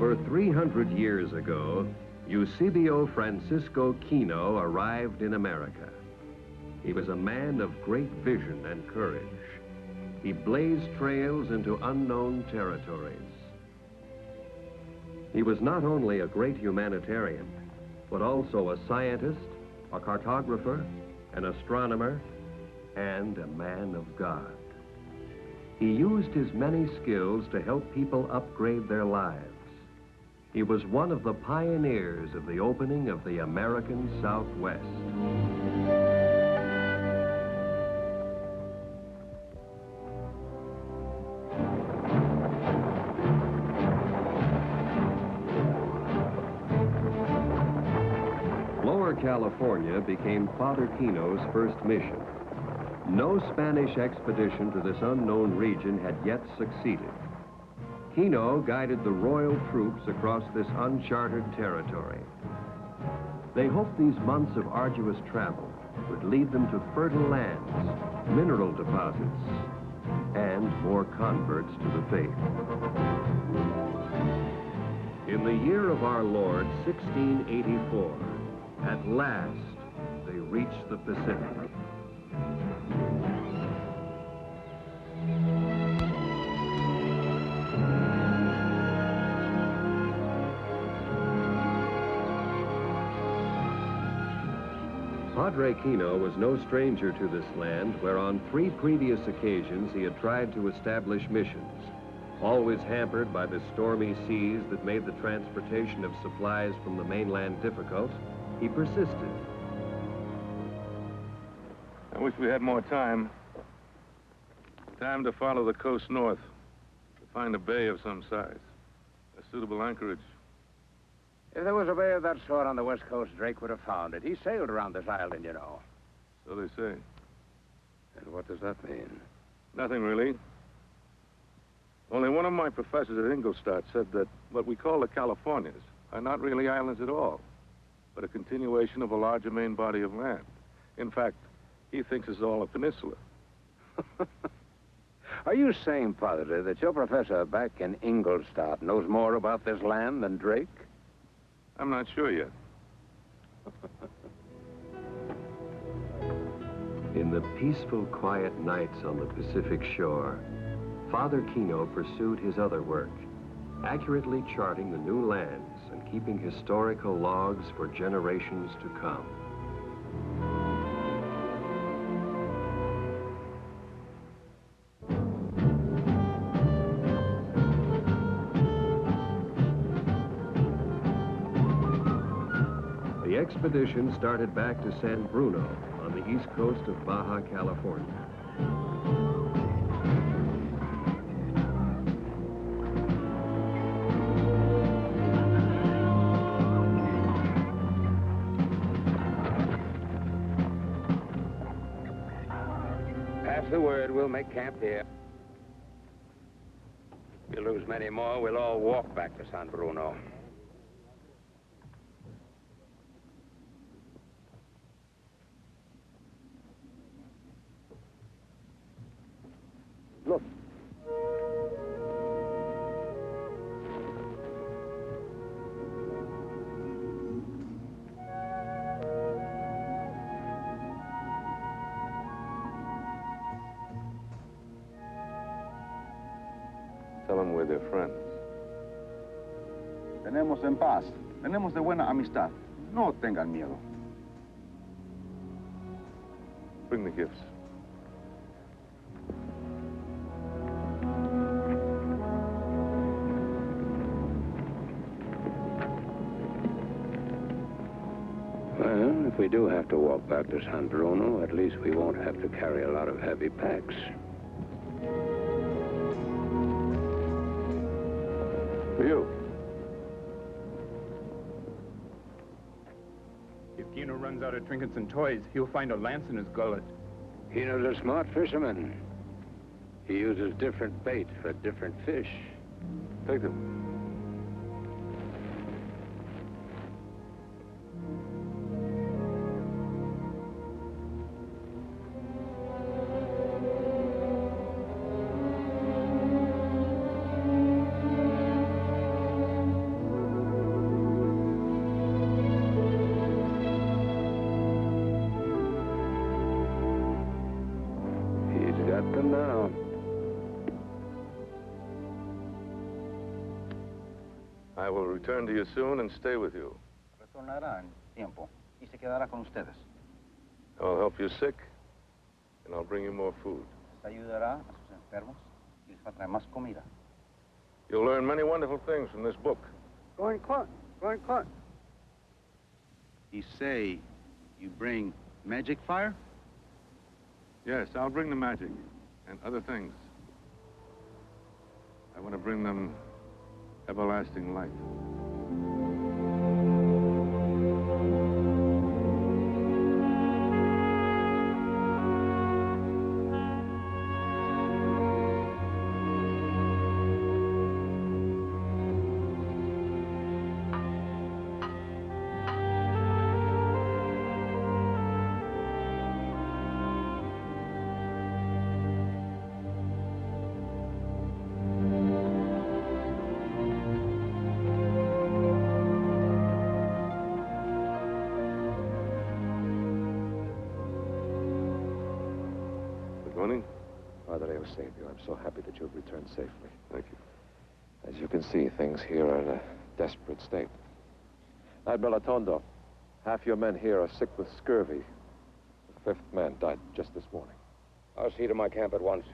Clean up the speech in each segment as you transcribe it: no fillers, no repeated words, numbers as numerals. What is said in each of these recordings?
Over 300 years ago, Eusebio Francisco Kino arrived in America. He was a man of great vision and courage. He blazed trails into unknown territories. He was not only a great humanitarian, but also a scientist, a cartographer, an astronomer, and a man of God. He used his many skills to help people upgrade their lives. He was one of the pioneers of the opening of the American Southwest. Lower California became Father Kino's first mission. No Spanish expedition to this unknown region had yet succeeded. Kino guided the royal troops across this uncharted territory. They hoped these months of arduous travel would lead them to fertile lands, mineral deposits, and more converts to the faith. In the year of our Lord, 1684, at last, they reached the Pacific. Padre Kino was no stranger to this land, where on 3 previous occasions he had tried to establish missions. Always hampered by the stormy seas that made the transportation of supplies from the mainland difficult, he persisted. I wish we had more time. Time to follow the coast north, to find a bay of some size, a suitable anchorage. If there was a bay of that sort on the west coast, Drake would have found it. He sailed around this island, you know. So they say. And what does that mean? Nothing, really. Only one of my professors at Ingolstadt said that what we call the Californias are not really islands at all, but a continuation of a larger main body of land. In fact, he thinks it's all a peninsula. Are you saying, Padre, that your professor back in Ingolstadt knows more about this land than Drake? I'm not sure yet. In the peaceful, quiet nights on the Pacific shore, Father Kino pursued his other work, accurately charting the new lands and keeping historical logs for generations to come. The expedition started back to San Bruno on the east coast of Baja California. Pass the word, we'll make camp here. If you lose many more, we'll all walk back to San Bruno. Look. Tell them we're their friends. Tenemos en paz. Tenemos de buena amistad. No tengan miedo. Bring the gifts. Well, if we do have to walk back to San Bruno, at least we won't have to carry a lot of heavy packs. For you. If Kino runs out of trinkets and toys, he'll find a lance in his gullet. Kino's a smart fisherman. He uses different bait for different fish. Take them. in now. I will return to you soon and stay with you. Retornará en tiempo y se quedará con ustedes. I'll help you sick, and I'll bring you more food. Les ayudará a sus enfermos y les va a traer más comida. You'll learn many wonderful things from this book. Going cut. You say you bring magic fire? Yes, I'll bring the magic and other things. I want to bring them everlasting life. Padre Eusebio, I'm so happy that you've returned safely. Thank you. As you can see, things here are in a desperate state. Admiral Atondo, half your men here are sick with scurvy. The 5th man died just this morning. I'll see to my camp at once.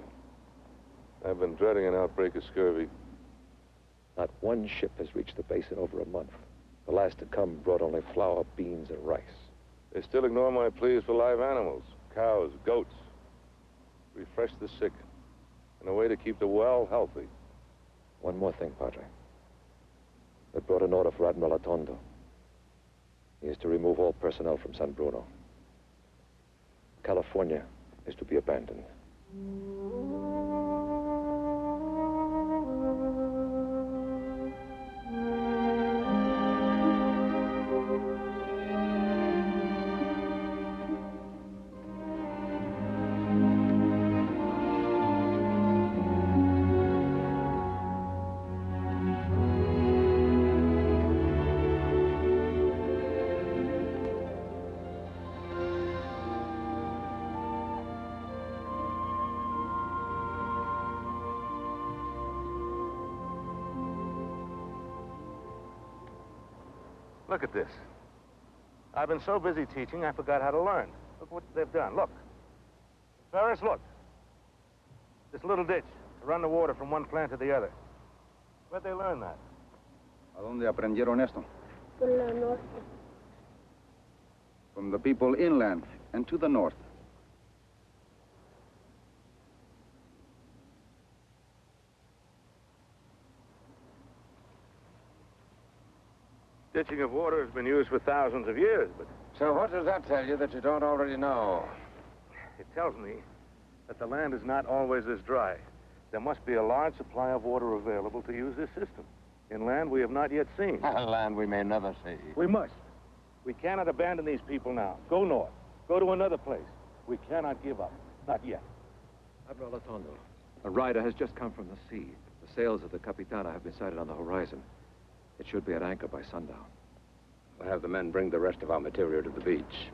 I've been dreading an outbreak of scurvy. Not one ship has reached the base in over a month. The last to come brought only flour, beans, and rice. They still ignore my pleas for live animals, cows, goats. Refresh the sick, and a way to keep the well healthy. One more thing, Padre. They brought an order for Admiral Atondo. He is to remove all personnel from San Bruno. California is to be abandoned. Look at this. I've been so busy teaching, I forgot how to learn. Look what they've done. Look. Ferris, look. This little ditch to run the water from one plant to the other. Where'd they learn that? ¿A dónde aprendieron esto? Por la norte. From the people inland and to the north. Ditching of water has been used for thousands of years, but So what does that tell you that you don't already know? it tells me that the land is not always this dry. There must be a large supply of water available to use this system. Inland we have not yet seen. Land we may never see. We must. We cannot abandon these people now. Go north. Go to another place. We cannot give up. Not yet. Admiral Atondo, a rider has just come from the sea. The sails of the Capitana have been sighted on the horizon. It should be at anchor by sundown. We'll have the men bring the rest of our material to the beach.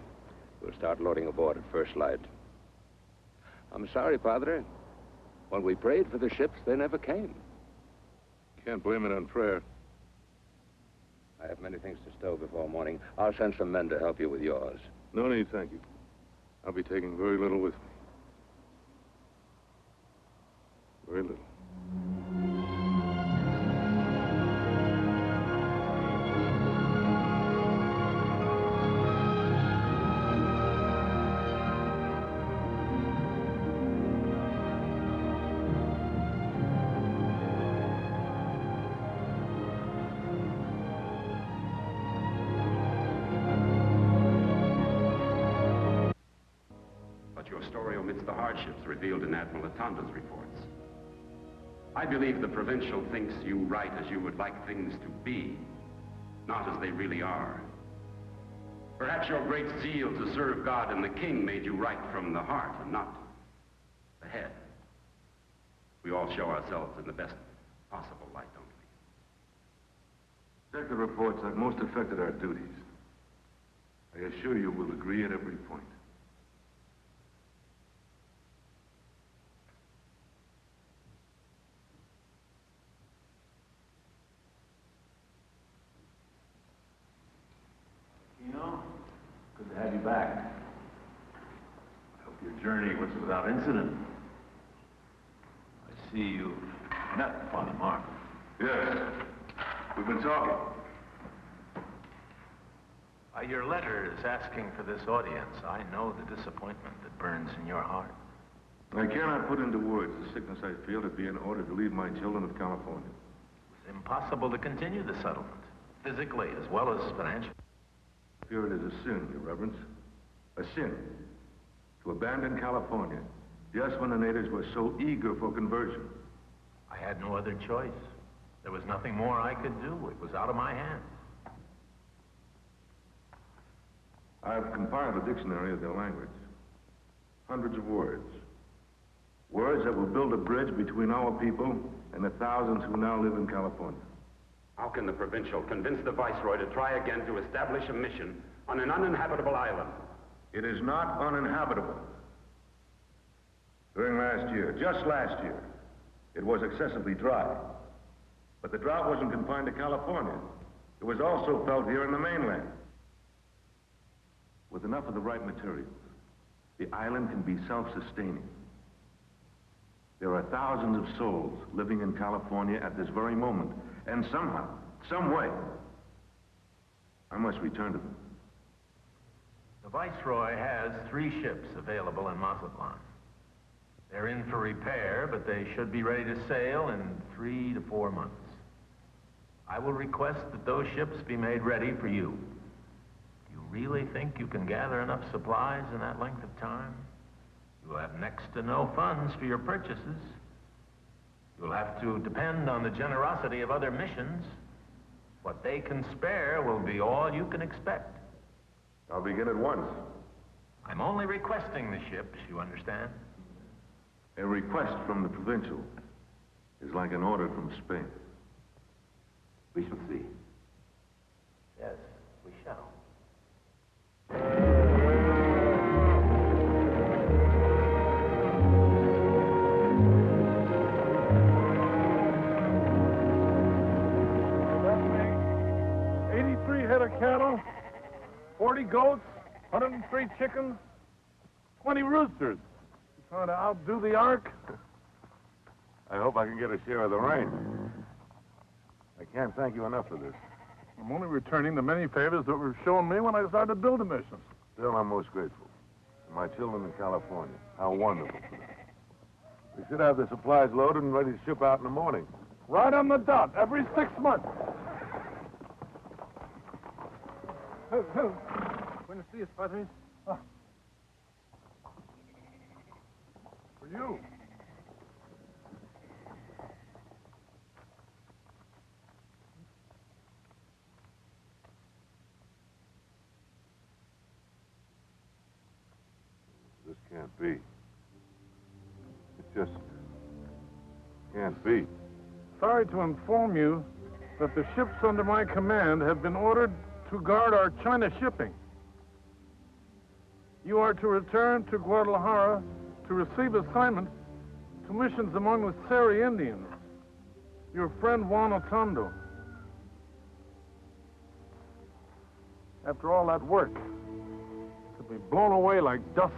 We'll start loading aboard at first light. I'm sorry, Padre. When we prayed for the ships, they never came. Can't blame it on prayer. I have many things to stow before morning. I'll send some men to help you with yours. No need, thank you. I'll be taking very little with me. Very little. Your story omits the hardships revealed in Admiral Atondo's reports. I believe the provincial thinks you write as you would like things to be, not as they really are. Perhaps your great zeal to serve God and the King made you write from the heart and not the head. We all show ourselves in the best possible light, don't we? Check the reports that most affected our duties. I assure you we'll agree at every point. have you back. I hope your journey was without incident. I see you've met Father Mark. Yes. We've been talking. By your letters asking for this audience, I know the disappointment that burns in your heart. I cannot put into words the sickness I feel at being ordered to leave my children of California. It's impossible to continue the settlement, physically as well as financially. I fear it is a sin, Your Reverence. A sin to abandon California just when the natives were so eager for conversion. I had no other choice. There was nothing more I could do. It was out of my hands. I've compiled a dictionary of their language. Hundreds of words. Words that will build a bridge between our people and the thousands who now live in California. How can the provincial convince the Viceroy to try again to establish a mission on an uninhabitable island? It is not uninhabitable. During last year, just last year, it was excessively dry. But the drought wasn't confined to California. It was also felt here in the mainland. With enough of the right materials, the island can be self-sustaining. There are thousands of souls living in California at this very moment, and somehow, some way, I must return to them. The Viceroy has 3 ships available in Montalban. They're in for repair, but they should be ready to sail in 3 to 4 months. I will request that those ships be made ready for you. Do you really think you can gather enough supplies in that length of time? You'll have next to no funds for your purchases. You'll have to depend on the generosity of other missions. What they can spare will be all you can expect. I'll begin at once. I'm only requesting the ships, you understand? A request from the provincial is like an order from Spain. We shall see. Yes, we shall. Head of cattle, 40 goats, 103 chickens, 20 roosters. You trying to outdo the Ark? I hope I can get a share of the rain. I can't thank you enough for this. I'm only returning the many favors that were shown me when I started building missions. Still, I'm most grateful. To my children in California. How wonderful for them. We should have the supplies loaded and ready to ship out in the morning. Right on the dot, every 6 months. Buenos dias, Padre. For you. This can't be. It just can't be. Sorry to inform you that the ships under my command have been ordered to guard our China shipping. You are to return to Guadalajara to receive assignment to missions among the Seri Indians. Your friend Juan Otondo. After all that work, to be blown away like dust.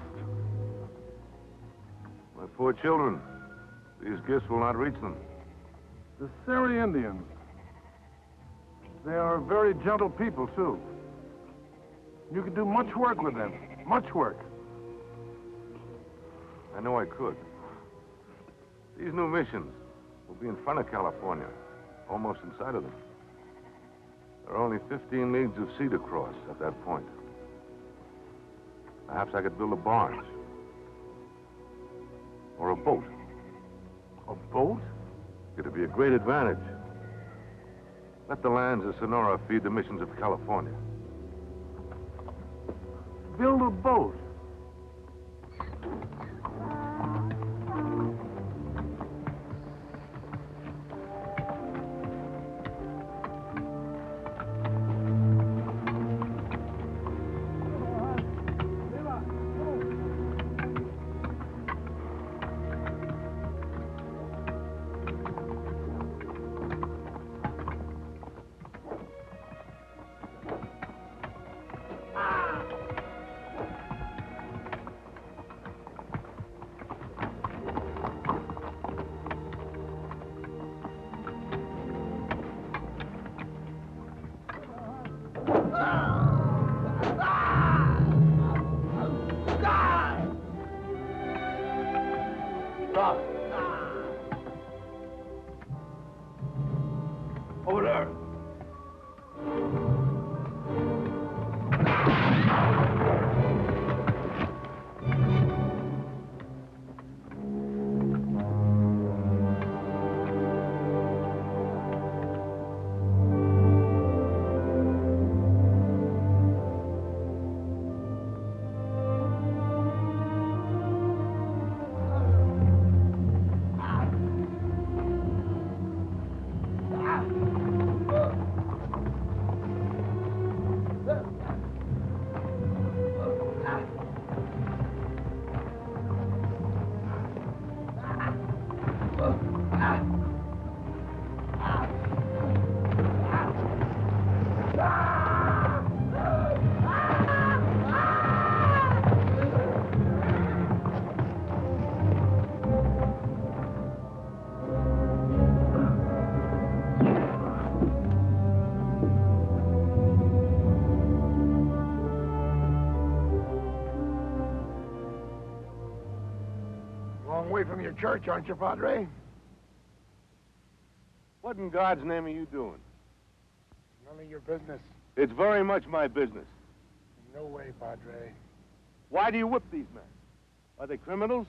My poor children. These gifts will not reach them. The Seri Indians. They are very gentle people, too. You could do much work with them. Much work. I know I could. These new missions will be in front of California, almost inside of them. There are only 15 leagues of sea to cross at that point. Perhaps I could build a barge. Or a boat. A boat? It'd be a great advantage. Let the lands of Sonora feed the missions of California. Build a boat? Stop. Over there. From your church, aren't you, Padre? What in God's name are you doing? None of your business. It's very much my business. No way, Padre. Why do you whip these men? Are they criminals?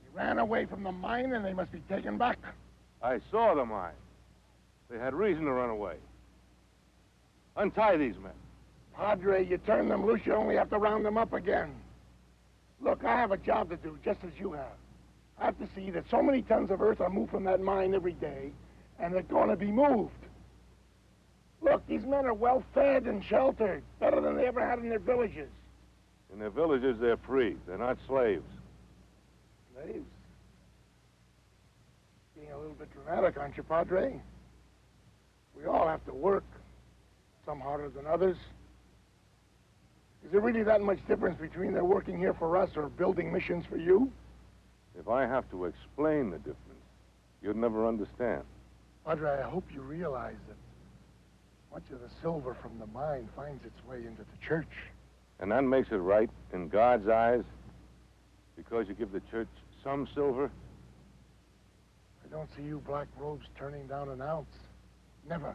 They ran away from the mine and they must be taken back. I saw the mine. They had reason to run away. Untie these men. Padre, you turn them loose, you only have to round them up again. Look, I have a job to do, just as you have. I have to see that so many tons of earth are moved from that mine every day, and they're going to be moved. Look, these men are well fed and sheltered, better than they ever had in their villages. In their villages, they're free. They're not slaves. Slaves? Being a little bit dramatic, aren't you, Padre? We all have to work, some harder than others. Is there really that much difference between their working here for us or building missions for you? If I have to explain the difference, you'd never understand. Padre, I hope you realize that much of the silver from the mine finds its way into the church. And that makes it right in God's eyes? Because you give the church some silver? I don't see you black robes turning down an ounce. Never.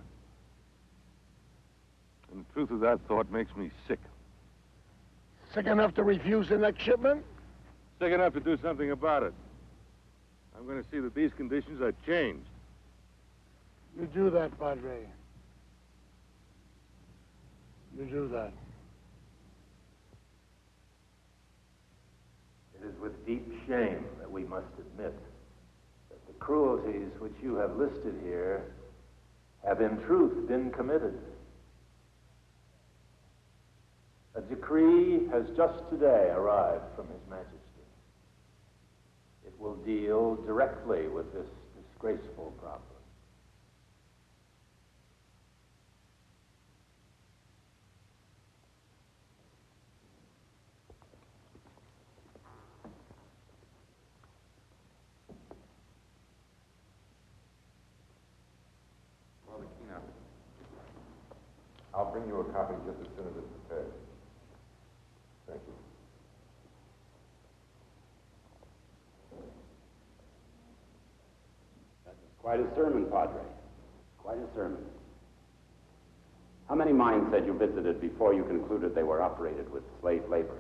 And the truth of that thought makes me sick. Sick enough to refuse the next shipment? Sick enough to do something about it. I'm going to see that these conditions are changed. You do that, Padre. You do that. It is with deep shame that we must admit that the cruelties which you have listed here have in truth been committed. A decree has just today arrived from His Majesty. It will deal directly with this disgraceful problem. Father Kino, I'll bring you a copy just as soon as it's prepared. Thank you. Quite a sermon, Padre. Quite a sermon. How many mines had you visited before you concluded they were operated with slave labor?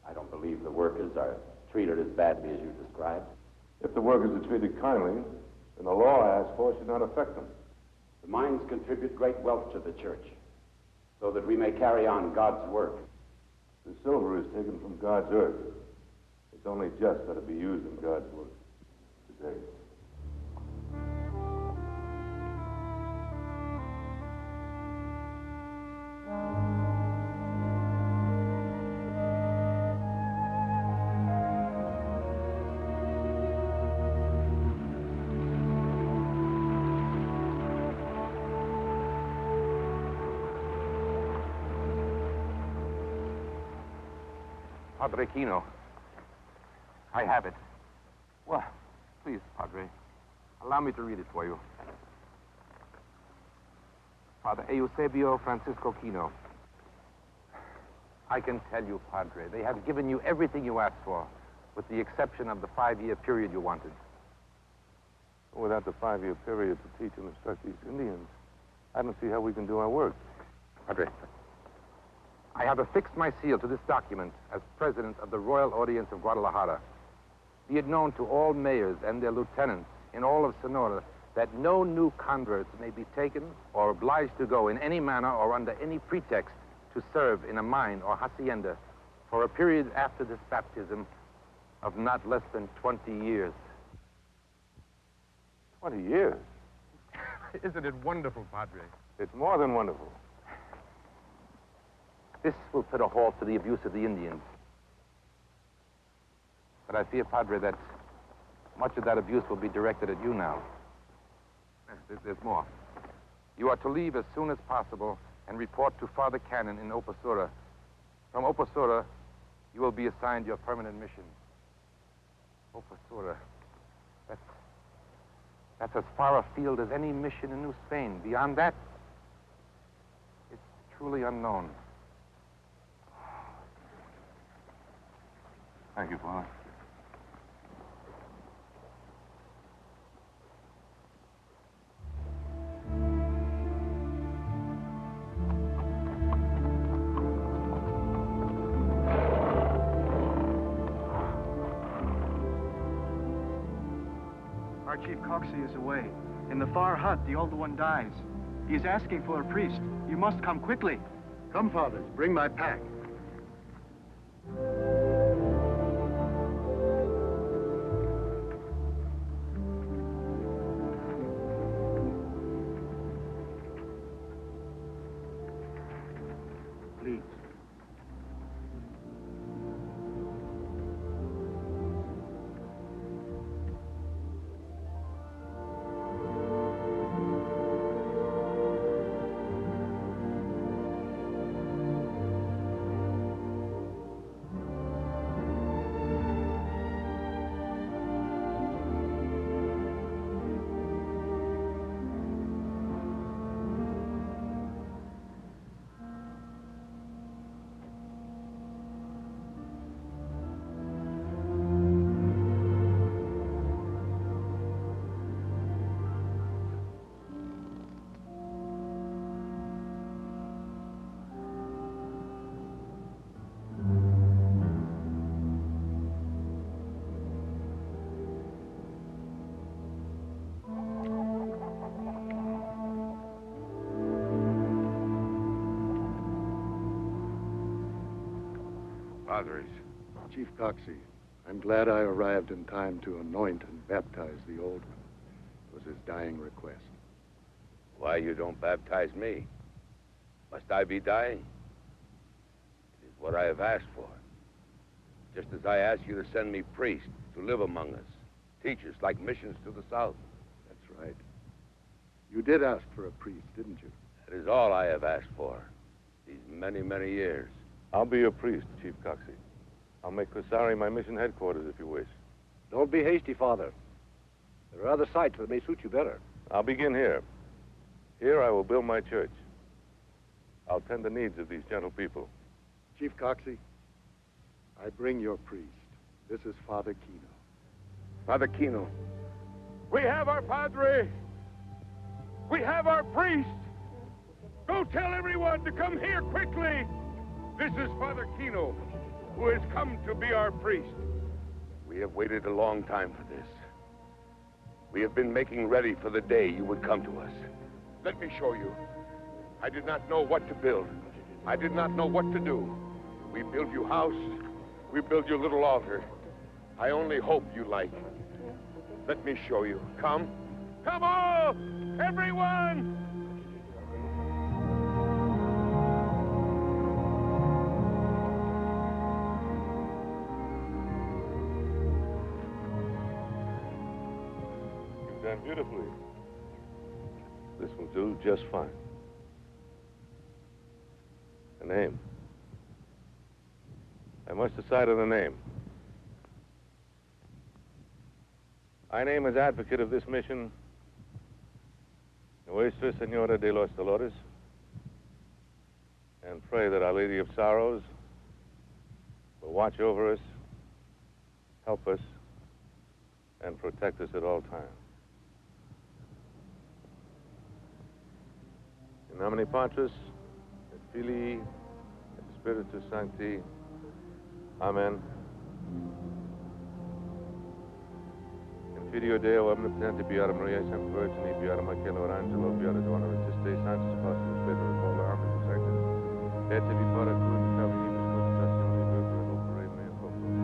I don't believe the workers are treated as badly as you described. If the workers are treated kindly, then the law I ask for should not affect them. The mines contribute great wealth to the church, so that we may carry on God's work. The silver is taken from God's earth. It's only just that it be used in God's work today. Padre Kino. I have it. Well, please, Padre, allow me to read it for you. Father Eusebio Francisco Kino. I can tell you, Padre, they have given you everything you asked for. with the exception of the 5-year period you wanted. Without the 5-year period to teach and instruct these Indians, I don't see how we can do our work. Padre, I have affixed my seal to this document as president of the Royal Audience of Guadalajara. Be it known to all mayors and their lieutenants in all of Sonora that no new converts may be taken or obliged to go in any manner or under any pretext to serve in a mine or hacienda for a period after this baptism of not less than 20 years. 20 years? Isn't it wonderful, Padre? It's more than wonderful. This will put a halt to the abuse of the Indians. But I fear, Padre, that much of that abuse will be directed at you now. There's more. You are to leave as soon as possible and report to Father Cannon in Oposura. From Oposura, you will be assigned your permanent mission. Oposura. That's as far afield as any mission in New Spain. Beyond that, it's truly unknown. Thank you, Father. Our Chief Coxey is away. In the far hut, the older one dies. He is asking for a priest. You must come quickly. Come, fathers, bring my pack. Please. Padres. Chief Coxey, I'm glad I arrived in time to anoint and baptize the old one. It was his dying request. Why you don't baptize me? Must I be dying? It is what I have asked for. Just as I asked you to send me priests to live among us, teachers like missions to the south. That's right. You did ask for a priest, didn't you? That is all I have asked for these many, many years. I'll be your priest, Chief Coxey. I'll make Cosari my mission headquarters if you wish. Don't be hasty, Father. There are other sites that may suit you better. I'll begin here. Here I will build my church. I'll tend the needs of these gentle people. Chief Coxey, I bring your priest. This is Father Kino. Father Kino. We have our Padre. We have our priest. Go tell everyone to come here quickly. This is Father Kino, who has come to be our priest. We have waited a long time for this. We have been making ready for the day you would come to us. Let me show you. I did not know what to build. I did not know what to do. We build you house. We build you little altar. I only hope you like. Let me show you. Come. Come all! Everyone! You've done beautifully. This will do just fine. A name. I must decide on a name. I name as advocate of this mission Nuestra Senora de los Dolores, and pray that Our Lady of Sorrows will watch over us help us, and protect us at all times. In nomine Patris, et Filii, et Spiritus Sancti. Amen. In fidio Deo omnipotenti beatum Mariae Sancta Virgine, beatum Michaelo Arangelo, beatum Dona Registe, Sanctus Apostolus Pedro, Paula, Armin, Sanctus, et tibi fora cruz, cavinibus constatationem, verbo et opere mea populum.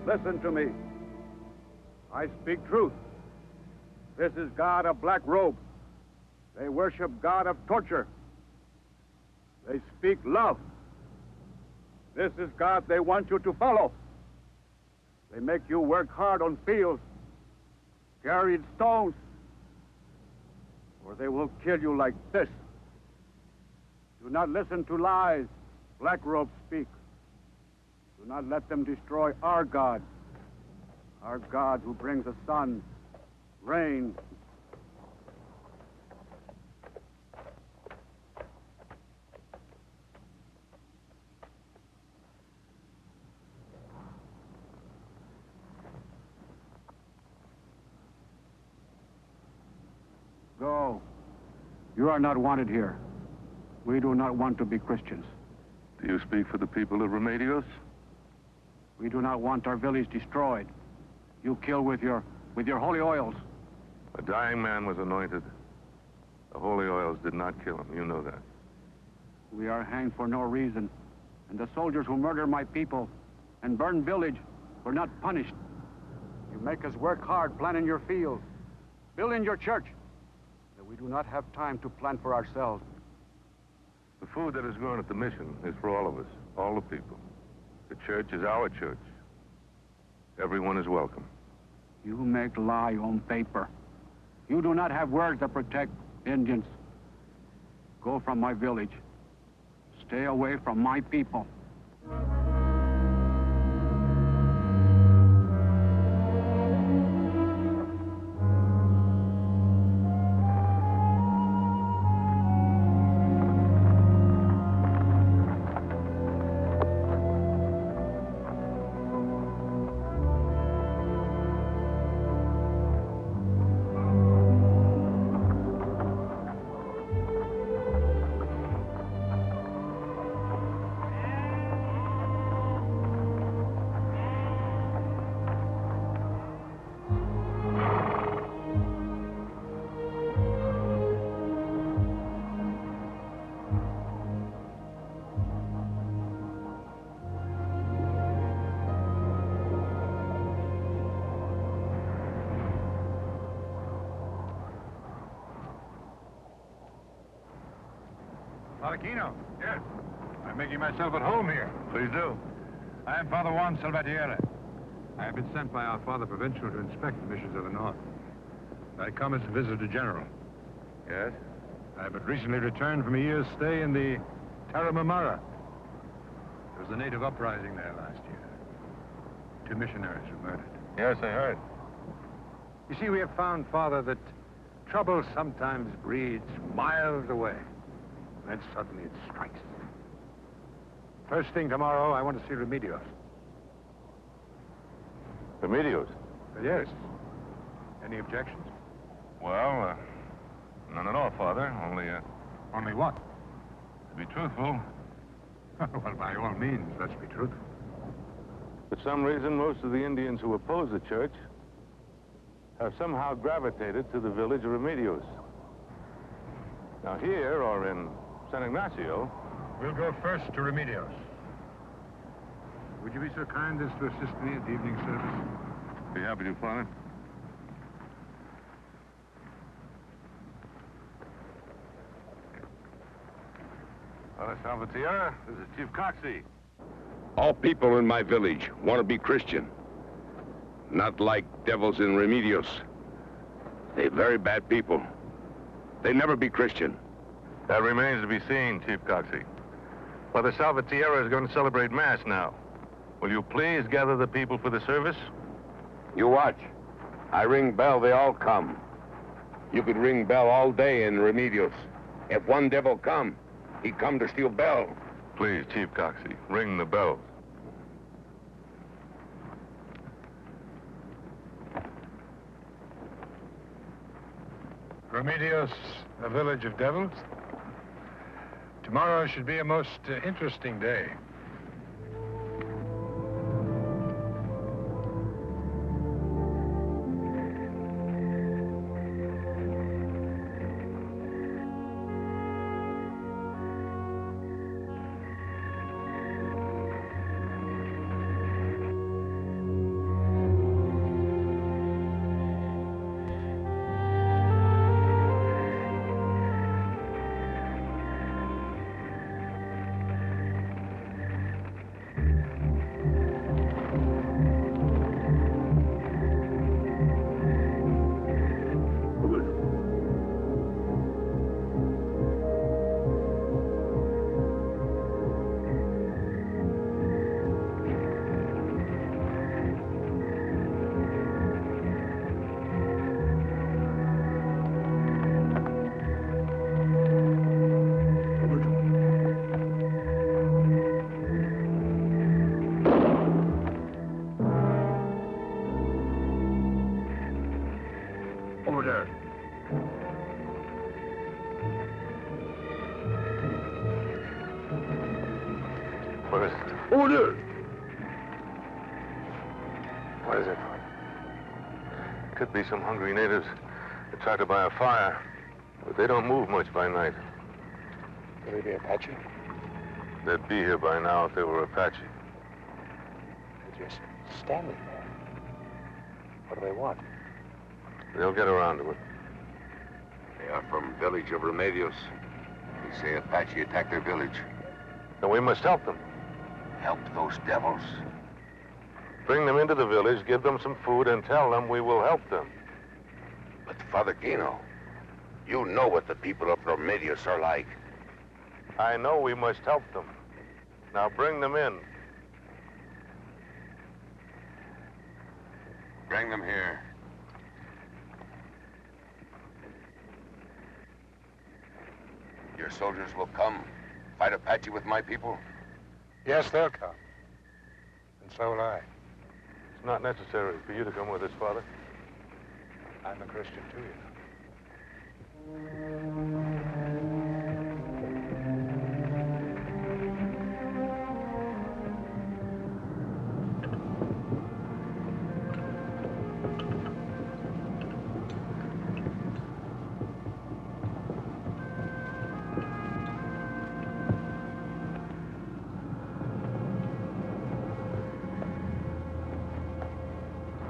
Listen to me. I speak truth. This is God of black robe. They worship God of torture. They speak love. This is God they want you to follow. They make you work hard on fields, carry stones, or they will kill you like this. Do not listen to lies black robes speak. Do not let them destroy our God who brings the sun, rain. Go. You are not wanted here. We do not want to be Christians. Do you speak for the people of Remedios? We do not want our village destroyed. You kill with your holy oils. A dying man was anointed. The holy oils did not kill him. You know that. We are hanged for no reason. And the soldiers who murder my people and burn village were not punished. You make us work hard planting your fields, building your church. That we do not have time to plan for ourselves. The food that is grown at the mission is for all of us, all the people. The church is our church. Everyone is welcome. You make lie on paper. You do not have words that protect Indians. Go from my village. Stay away from my people. Father Kino? Yes. I'm making myself at home here. Please do. I am Father Juan Salvatierra. I have been sent by our Father Provincial to inspect the missions of the North. I come as Visitor General. Yes? I have but recently returned from a year's stay in the Tarahumara. There was a native uprising there last year. 2 missionaries were murdered. Yes, I heard. You see, we have found, Father, that trouble sometimes breeds miles away. Then suddenly it strikes. First thing tomorrow, I want to see Remedios. Remedios? Yes. Any objections? Well, none at all, Father. Only what? To be truthful. Well, by all means, let's be truthful. For some reason, most of the Indians who oppose the church have somehow gravitated to the village of Remedios. Now here, or in San Ignacio... We'll go first to Remedios. Would you be so kind as to assist me at the evening service? Be happy to, Father. Father Salvatierra, this is Chief Coxey. All people in my village want to be Christian. Not like devils in Remedios. They very bad people. They never be Christian. That remains to be seen, Chief Coxey. Father Salvatierra is going to celebrate Mass now. Will you please gather the people for the service? You watch. I ring bell, they all come. You could ring bell all day in Remedios. If one devil come, he come to steal bell. Please, Chief Coxey, ring the bell. Remedios, a village of devils? Tomorrow should be a most interesting day. Order! What is it? Could be some hungry natives that tried to buy a fire, but they don't move much by night. Could they be Apache? They'd be here by now if they were Apache. They're just standing there. What do they want? They'll get around to it. They are from village of Remedios. They say Apache attacked their village. Then we must help them. Help those devils. Bring them into the village, give them some food, and tell them we will help them. But Father Kino, you know what the people of Remedios are like. I know we must help them. Now bring them in. Bring them here. Your soldiers will come, fight Apache with my people? Yes, they'll come. And so will I. It's not necessary for you to come with us, Father. I'm a Christian, too, you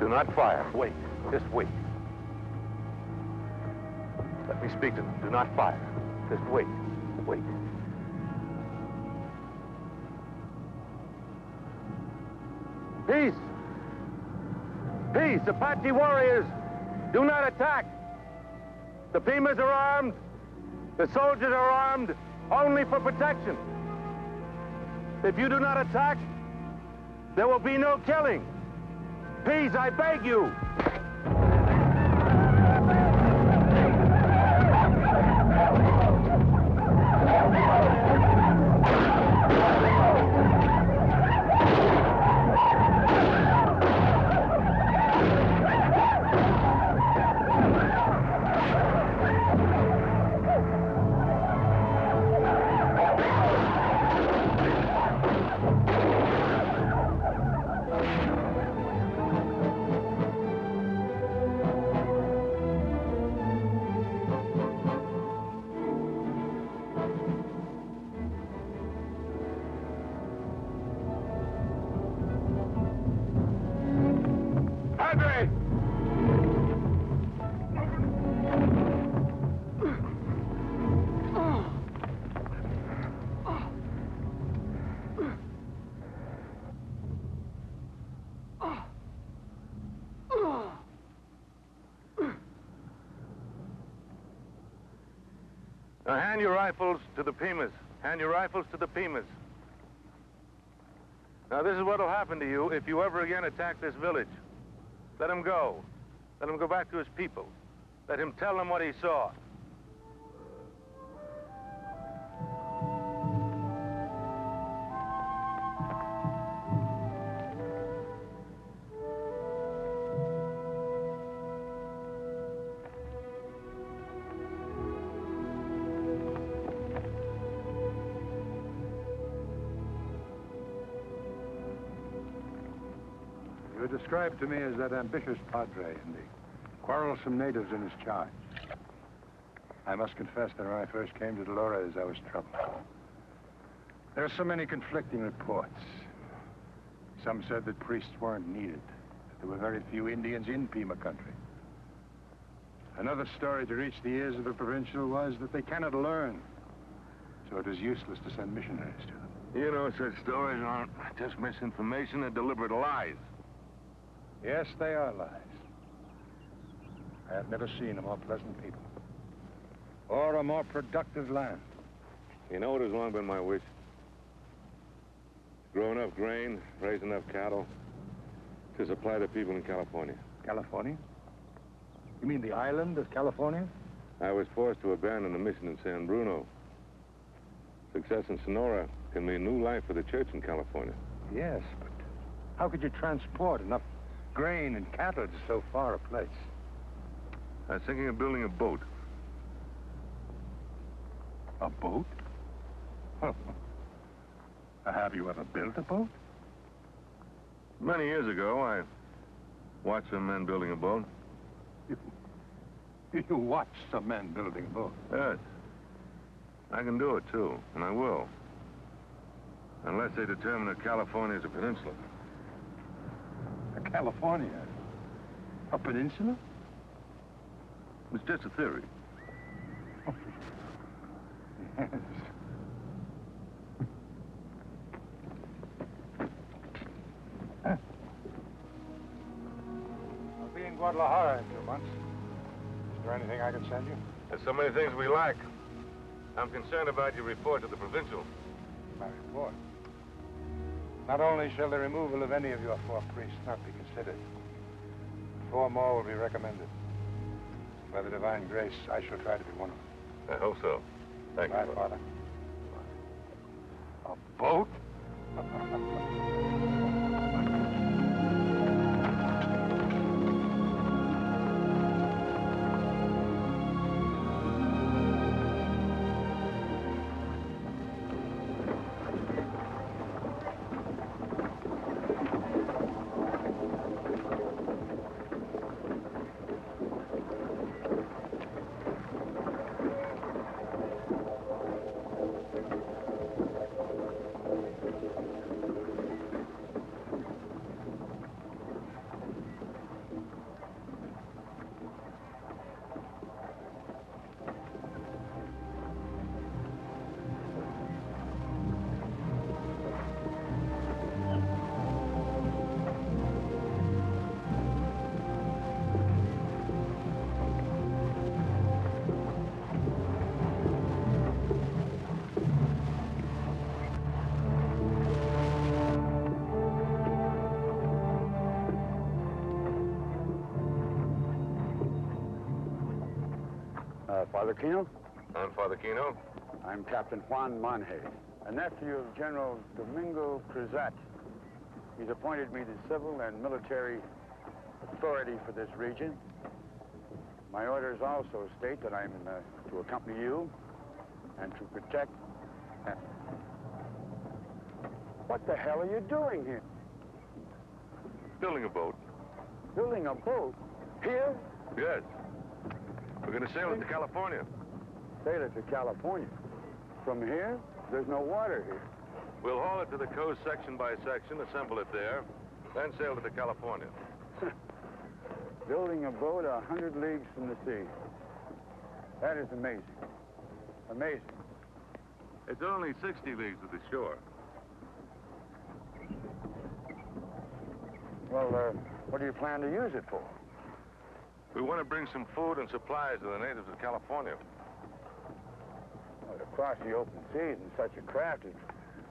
Do not fire. Wait. Just wait. Let me speak to them. Do not fire. Just wait. Wait. Peace! Peace! Apache warriors! Do not attack! The Pimas are armed. The soldiers are armed only for protection. If you do not attack, there will be no killing. Peace, I beg you! Hand your rifles to the Pimas. Hand your rifles to the Pimas. Now, this is what will happen to you if you ever again attack this village. Let him go. Let him go back to his people. Let him tell them what he saw. You were described to me as that ambitious Padre and the quarrelsome natives in his charge. I must confess that when I first came to Dolores, I was troubled. There are so many conflicting reports. Some said that priests weren't needed, that there were very few Indians in Pima country. Another story to reach the ears of the provincial was that they cannot learn, so it is useless to send missionaries to them. You know, such stories aren't just misinformation, they're deliberate lies. Yes, they are lies. I have never seen a more pleasant people, or a more productive land. You know, it has long been my wish. To grow enough grain, raise enough cattle, to supply the people in California. California? You mean the island of California? I was forced to abandon the mission in San Bruno. Success in Sonora can mean new life for the church in California. Yes, but how could you transport enough grain and cattle to so far a place? I was thinking of building a boat. A boat? Have you ever built a boat? Many years ago, I watched some men building a boat. You watched some men building a boat? Yes. I can do it, too, and I will. Unless they determine that California is a peninsula. California? A peninsula? It's just a theory. Yes. I'll be in Guadalajara in 2 months. Is there anything I can send you? There's so many things we lack. I'm concerned about your report to the provincial. My report? Not only shall the removal of any of your 4 priests not be considered, 4 more will be recommended. By the divine grace, I shall try to be one of them. I hope so. Thank you, Father. A boat? Father Kino? I'm Father Kino. I'm Captain Juan Monje, a nephew of General Domingo Cruzat. He's appointed me the civil and military authority for this region. My orders also state that I'm to accompany you and to protect... What the hell are you doing here? Building a boat. Building a boat? Here? Yes. We're going to sail it to California. Sail it to California? From here? There's no water here. We'll haul it to the coast section by section, assemble it there, then sail it to California. Building a boat 100 leagues from the sea. That is amazing. Amazing. It's only 60 leagues to the shore. Well, what do you plan to use it for? We want to bring some food and supplies to the natives of California. Oh, across the open seas in such a craft, it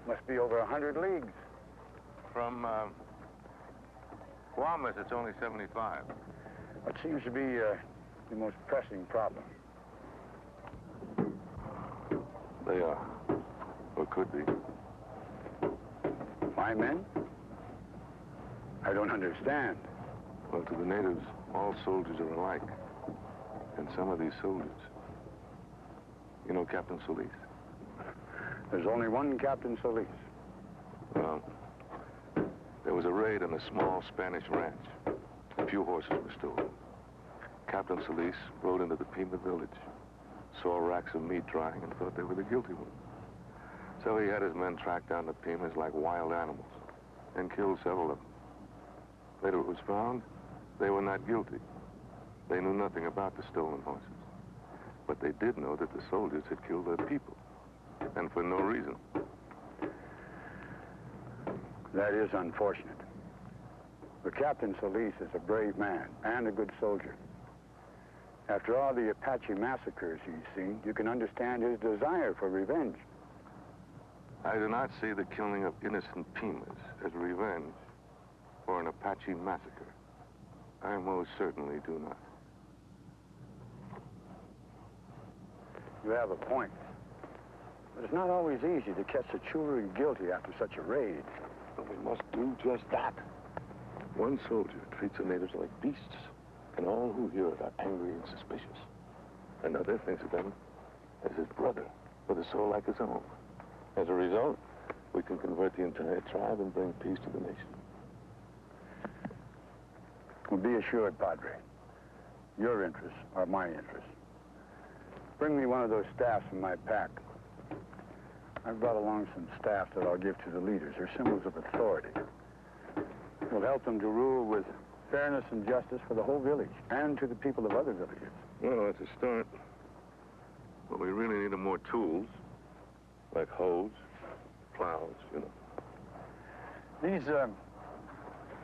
must be over 100 leagues. From Guam, it's only 75. What seems to be the most pressing problem? They are, or could be. My men? I don't understand. Well, to the natives, all soldiers are alike. And some of these soldiers, you know Captain Solis? There's only one Captain Solis. Well, there was a raid on a small Spanish ranch. A few horses were stolen. Captain Solis rode into the Pima village, saw racks of meat drying, and thought they were the guilty ones. So he had his men track down the Pimas like wild animals and killed several of them. Later it was found they were not guilty. They knew nothing about the stolen horses. But they did know that the soldiers had killed their people, and for no reason. That is unfortunate. But Captain Solis is a brave man and a good soldier. After all the Apache massacres he's seen, you can understand his desire for revenge. I do not see the killing of innocent Pimas as revenge for an Apache massacre. I most certainly do not. You have a point. But it's not always easy to catch the truly guilty after such a raid. But we must do just that. One soldier treats the natives like beasts, and all who hear it are angry and suspicious. Another thinks of them as his brother, with a soul like his own. As a result, we can convert the entire tribe and bring peace to the nation. Well, be assured, Padre, your interests are my interests. Bring me one of those staffs in my pack. I've brought along some staffs that I'll give to the leaders. They're symbols of authority. We'll help them to rule with fairness and justice for the whole village and to the people of other villages. Well, that's a start. But we really need more tools, like hoes, plows, you know.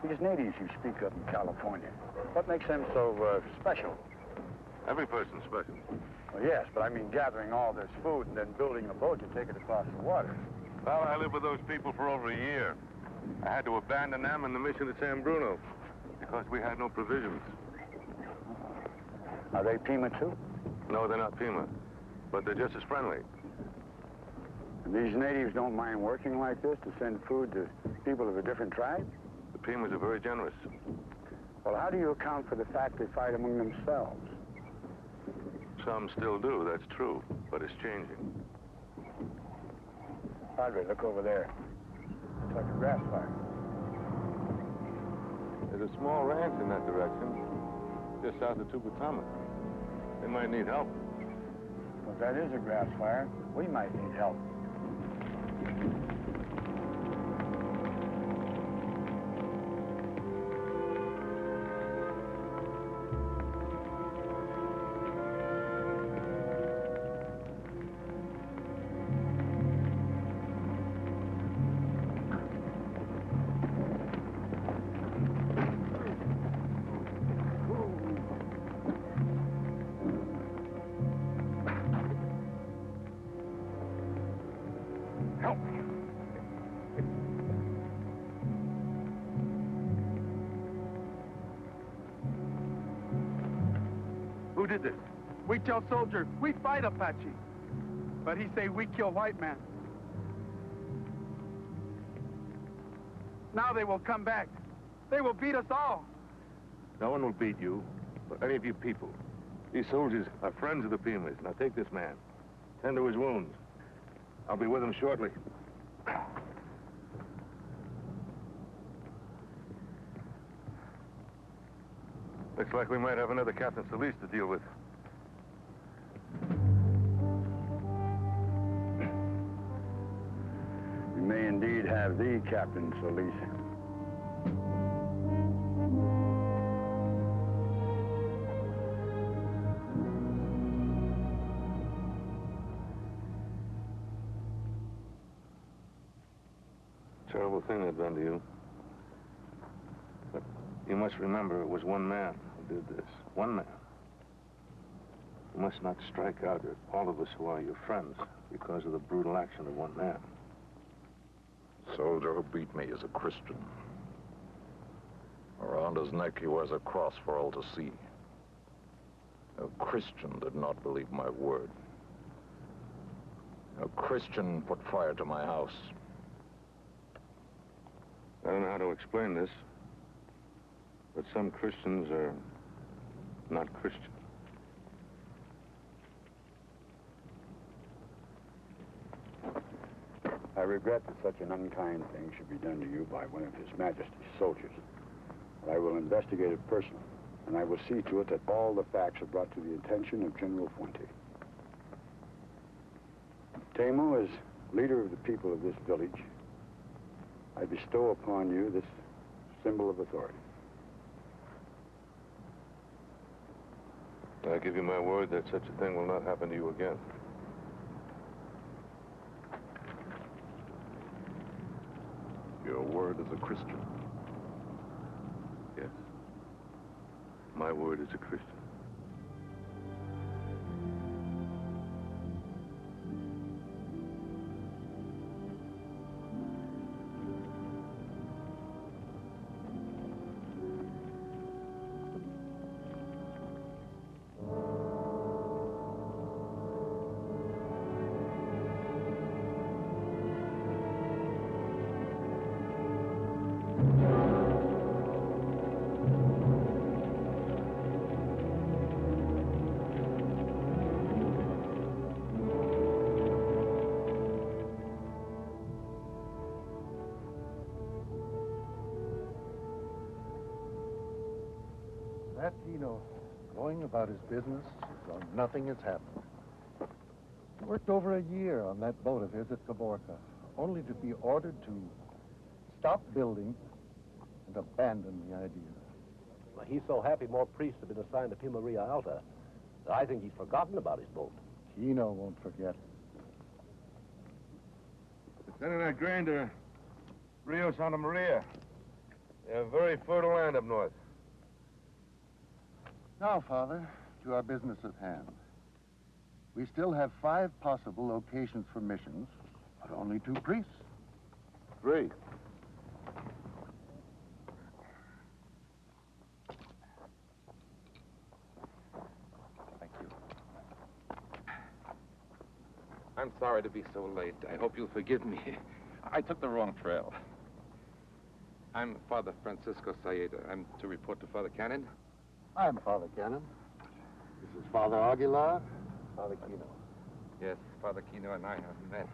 These natives you speak of in California, what makes them so special? Every person's special. Well, yes, but I mean gathering all this food and then building a boat to take it across the water. Well, I lived with those people for over a year. I had to abandon them and the mission at San Bruno because we had no provisions. Are they Pima too? No, they're not Pima, but they're just as friendly. And these natives don't mind working like this to send food to people of a different tribe? The Pimas are very generous. Well, how do you account for the fact they fight among themselves? Some still do, that's true, but it's changing. Padre, look over there. It's like a grass fire. There's a small ranch in that direction, just south of Tupatama. They might need help. Well, if that is a grass fire, we might need help. Who did this? We tell soldier, we fight Apache. But he say we kill white man. Now they will come back. They will beat us all. No one will beat you, or any of you people. These soldiers are friends of the Pimas. Now take this man. Tend to his wounds. I'll be with him shortly. Looks like we might have another Captain Solis to deal with. We may indeed have the Captain Solis. Terrible thing they've done to you. But you must remember it was one man who did this. One man. You must not strike out at all of us who are your friends because of the brutal action of one man. The soldier who beat me is a Christian. Around his neck he wears a cross for all to see. A Christian did not believe my word. A Christian put fire to my house. I don't know how to explain this, but some Christians are not Christian. I regret that such an unkind thing should be done to you by one of His Majesty's soldiers. But I will investigate it personally, and I will see to it that all the facts are brought to the attention of General Fuente. Temo, as leader of the people of this village, I bestow upon you this symbol of authority. I give you my word that such a thing will not happen to you again. Your word as a Christian. Yes. My word is a Christian. That Kino, going about his business as though nothing has happened. He worked over a year on that boat of his at Caborca, only to be ordered to stop building and abandon the idea. Well, he's so happy more priests have been assigned to Pimaria Alta that I think he's forgotten about his boat. Kino won't forget. Sending that grain to Rio Santa Maria. They have very fertile land up north. Now, Father, to our business at hand. We still have 5 possible locations for missions, but only 2 priests. 3. Thank you. I'm sorry to be so late. I hope you'll forgive me. I took the wrong trail. I'm Father Francisco Saeta. I'm to report to Father Cannon. I'm Father Cannon. This is Father Aguilar, Father Kino. Yes, Father Kino and I have met.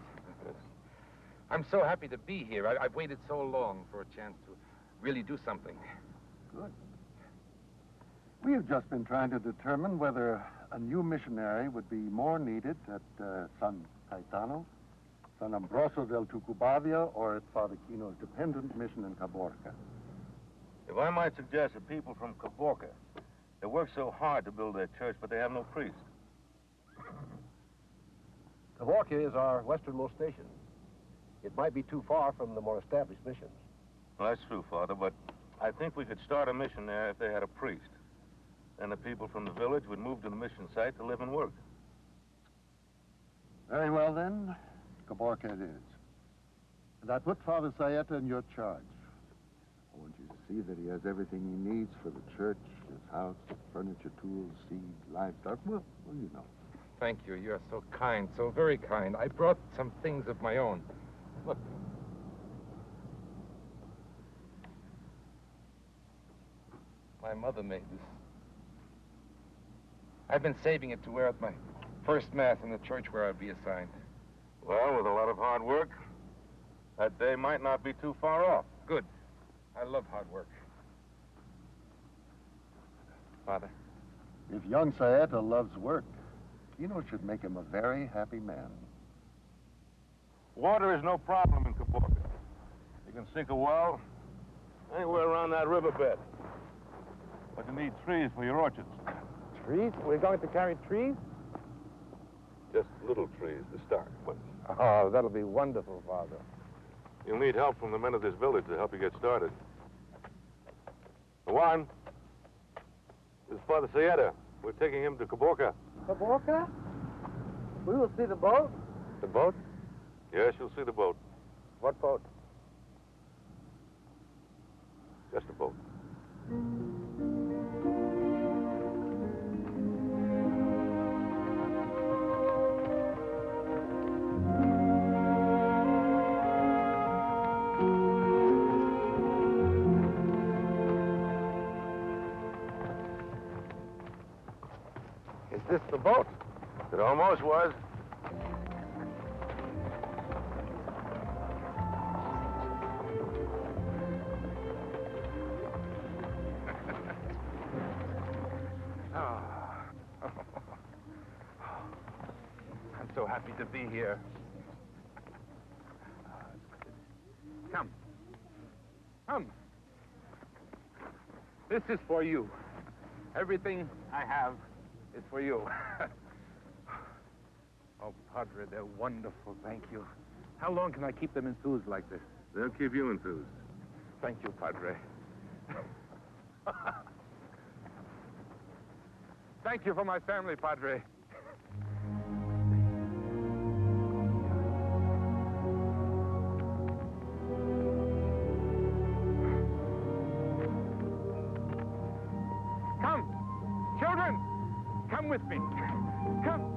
I'm so happy to be here. I've waited so long for a chance to really do something. Good. We have just been trying to determine whether a new missionary would be more needed at San Caetano, San Ambrosio del Tucubavia, or at Father Kino's dependent mission in Caborca. If I might suggest that people from Caborca, they work so hard to build their church, but they have no priest. Caborca is our westernmost station. It might be too far from the more established missions. Well, that's true, Father, but I think we could start a mission there if they had a priest. Then the people from the village would move to the mission site to live and work. Very well, then. Caborca it is. And I put Father Saeta in your charge. I want you to see that he has everything he needs for the church, his house, furniture, tools, seed, livestock. Well, you know. Thank you. You're so kind, so very kind. I brought some things of my own. Look. My mother made this. I've been saving it to wear at my first Mass in the church where I'll be assigned. Well, with a lot of hard work, that day might not be too far off. Good. I love hard work. Father? If young Saeta loves work, Kino should make him a very happy man. Water is no problem in Caborca. You can sink a well anywhere around that riverbed. But you need trees for your orchards. Trees? We're going to carry trees? Just little trees to start, but... Oh, that'll be wonderful, Father. You'll need help from the men of this village to help you get started. Juan, this is Father Saeta. We're taking him to Caborca. Caborca? We will see the boat. The boat? Yes, you'll see the boat. What boat? Just a boat. Is this the boat? It almost was. I'm so happy to be here. Come. Come. This is for you. Everything I have is for you. Oh, Padre, they're wonderful. Thank you. How long can I keep them enthused like this? They'll keep you enthused. Thank you, Padre. Thank you for my family, Padre. Come, children, come with me. Come.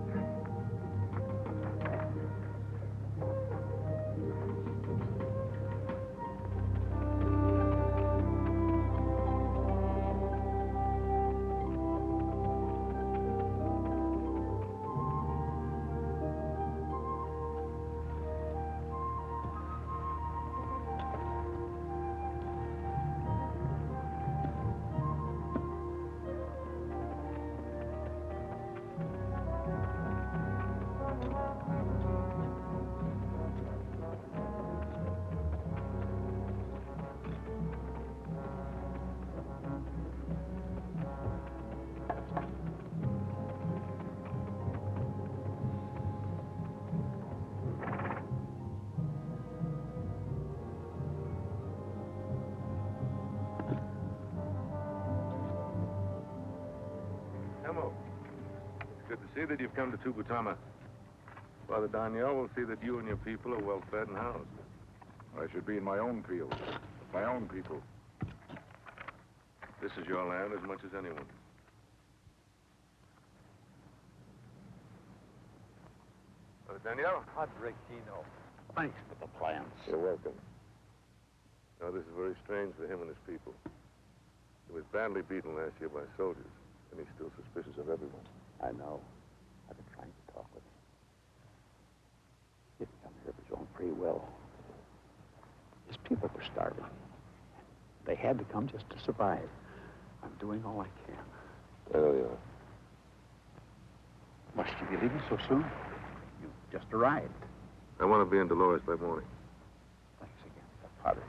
It's good to see that you've come to Tubutama. Father Daniel will see that you and your people are well fed and housed. I should be in my own field, my own people. This is your land as much as anyone. Father Daniel? Padre Kino, thanks for the plans. You're welcome. Now, this is very strange for him and his people. He was badly beaten last year by soldiers, and he's still suspicious of everyone. I know. I've been trying to talk with him. He didn't come here of his own free will. His people were starving. They had to come just to survive. I'm doing all I can. There you are. Must you be leaving so soon? You've just arrived. I want to be in Dolores by morning. Thanks again, Padre.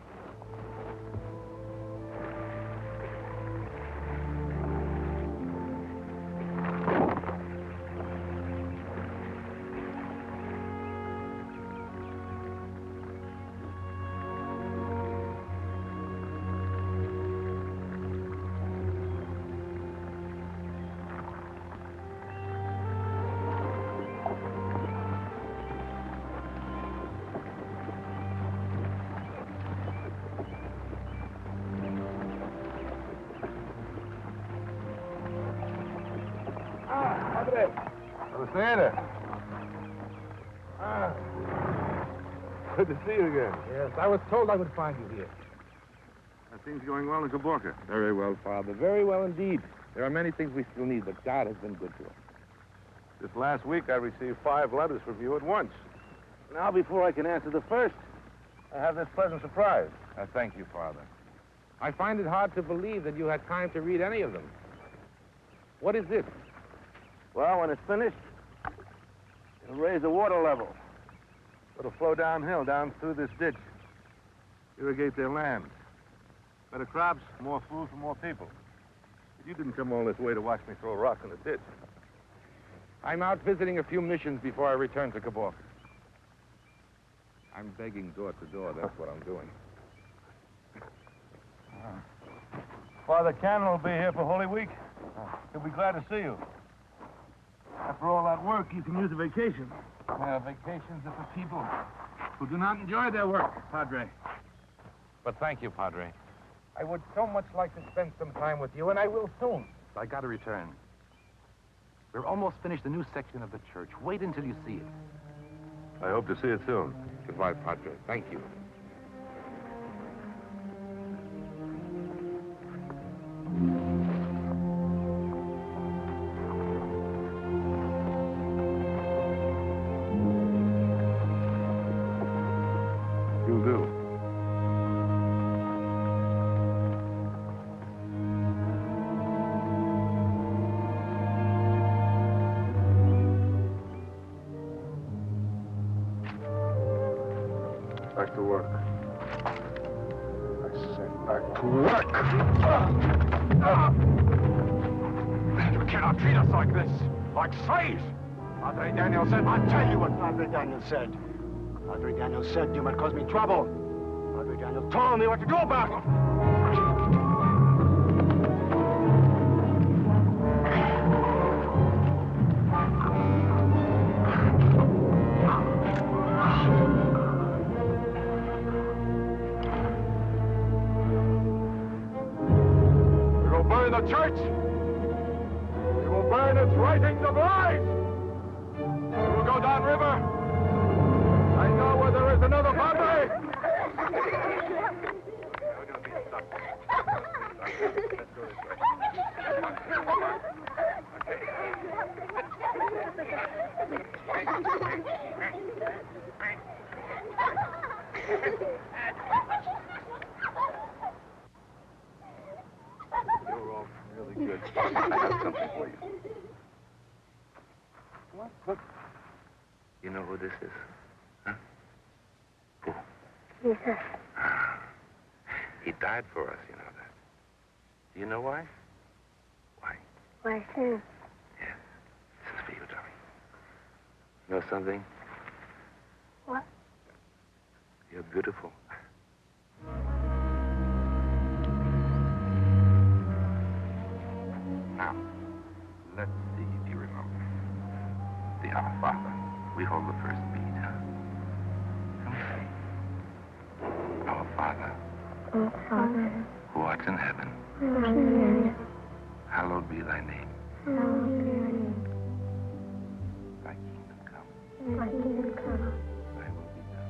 Good to see you again. Yes, I was told I would find you here. Are things going well in Caborca? Very well, Father. Very well indeed. There are many things we still need, but God has been good to us. This last week, I received 5 letters from you at once. Now, before I can answer the first, I have this pleasant surprise. Thank you, Father. I find it hard to believe that you had time to read any of them. What is this? Well, when it's finished, it'll raise the water level. It'll flow downhill, down through this ditch. Irrigate their lands. Better crops, more food for more people. But you didn't come all this way to watch me throw a rock in the ditch. I'm out visiting a few missions before I return to Caborca. I'm begging door to door. That's what I'm doing. Father Cannon will be here for Holy Week. He'll be glad to see you. After all that work, you can use a vacation. Vacations are for people who do not enjoy their work, Padre. But thank you, Padre. I would so much like to spend some time with you, and I will soon. I gotta return. We're almost finished the new section of the church. Wait until you see it. I hope to see it soon. Goodbye, Padre. Thank you. You'll do. Back to work. I said back to work. You cannot treat us like this, like slaves. Padre Daniel said, I'll tell you what Padre Daniel said. Padre Daniel said you might cause me trouble. Padre Daniel told me what to do about it. The church. We will burn its writings of lies. We will go downriver. I know where there is another Padre. Really good. I have something for you. What? You know who this is? Huh? Who? Jesus. He died for us, you know that. Do you know why? Why? Why sin? Yes. This is for you, darling. You know something? What? You're beautiful. Now, let's see if you remember. The Our Father. We hold the first beat, huh? Come say. Our Father. Our Father. Who art in heaven. Who art in heaven. Hallowed be thy name. Hallowed be thy name. Thy kingdom come. Thy kingdom come. Thy will be done.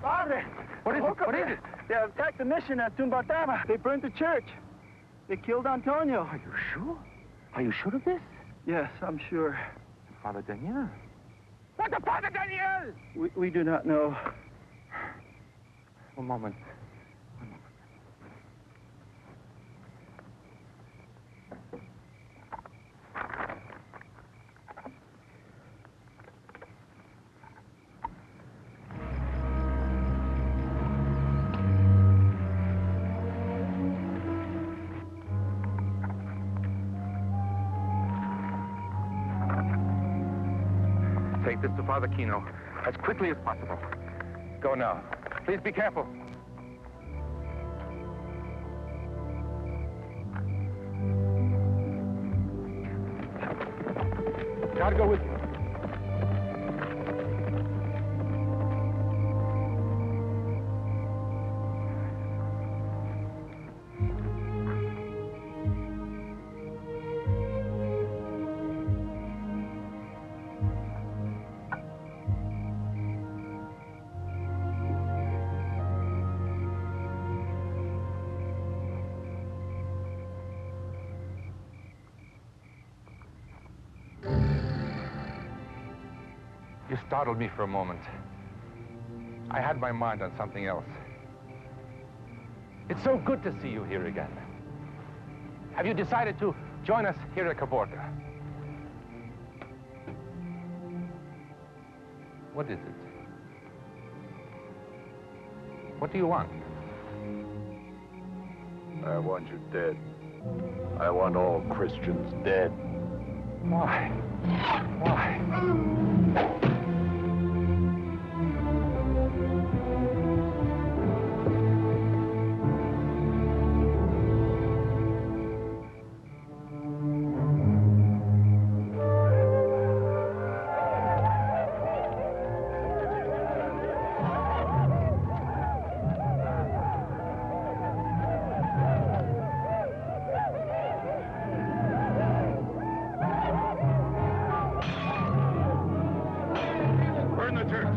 Padre! What is it? They attacked the mission at Tumbatama. They burned the church. They killed Antonio. Are you sure? Are you sure of this? Yes, I'm sure. Father Daniel. What the Father Daniel? We do not know. One moment. Take this to Father Kino as quickly as possible. Go now. Please be careful. Gotta go with you. You startled me for a moment. I had my mind on something else. It's so good to see you here again. Have you decided to join us here at Caborca? What is it? What do you want? I want you dead. I want all Christians dead. Why? Why? Burn the church.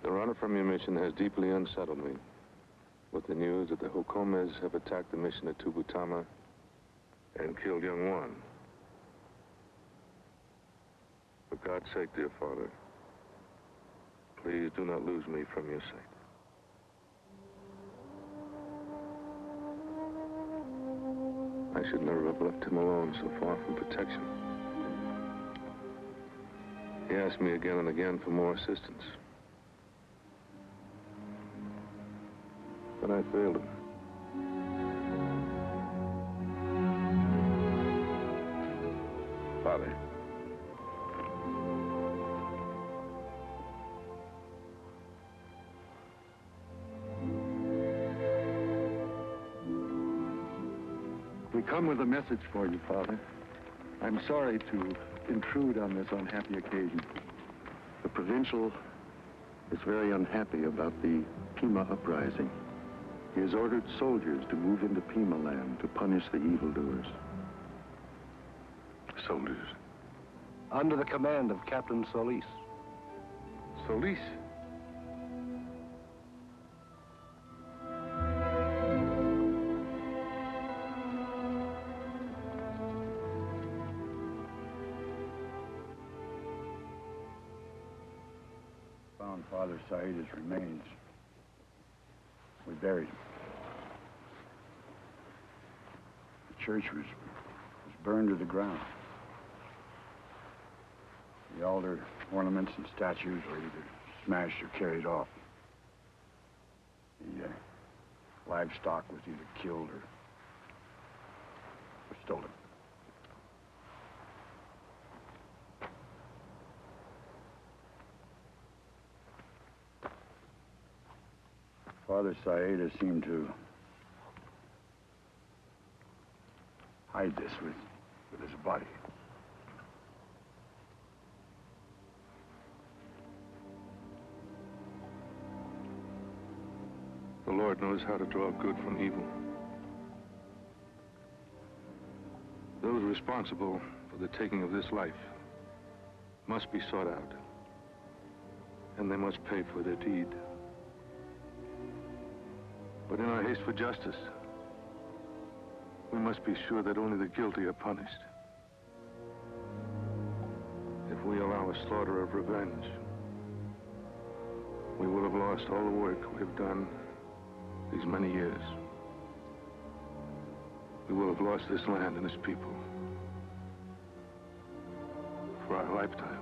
The runner from your mission has deeply unsettled me with the news that the Hocomes have attacked the mission at Tubutama and killed young Juan. For God's sake, dear Father, please do not lose me from your sight. I should never have left him alone so far from protection. He asked me again and again for more assistance. But I failed him. Father. We come with a message for you, Father. I'm sorry to intrude on this unhappy occasion. The provincial is very unhappy about the Pima uprising. He has ordered soldiers to move into Pima land to punish the evildoers. Soldiers? Under the command of Captain Solis. Solis? Found Father Saeda's remains. We buried him. The church was burned to the ground. The altar ornaments and statues were either smashed or carried off. The livestock was either killed or stolen. Father Saeda seemed to hide this with his body. The Lord knows how to draw good from evil. Those responsible for the taking of this life must be sought out, and they must pay for their deed. But in our haste for justice, we must be sure that only the guilty are punished. If we allow a slaughter of revenge, we will have lost all the work we have done these many years. We will have lost this land and its people for our lifetime.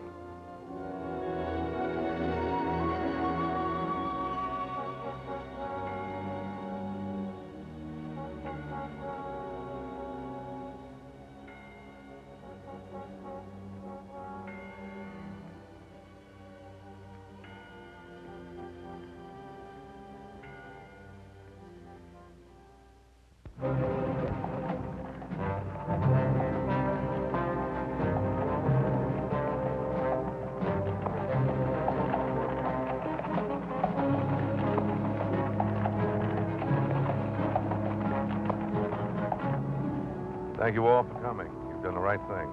Thank you all for coming. You've done the right thing.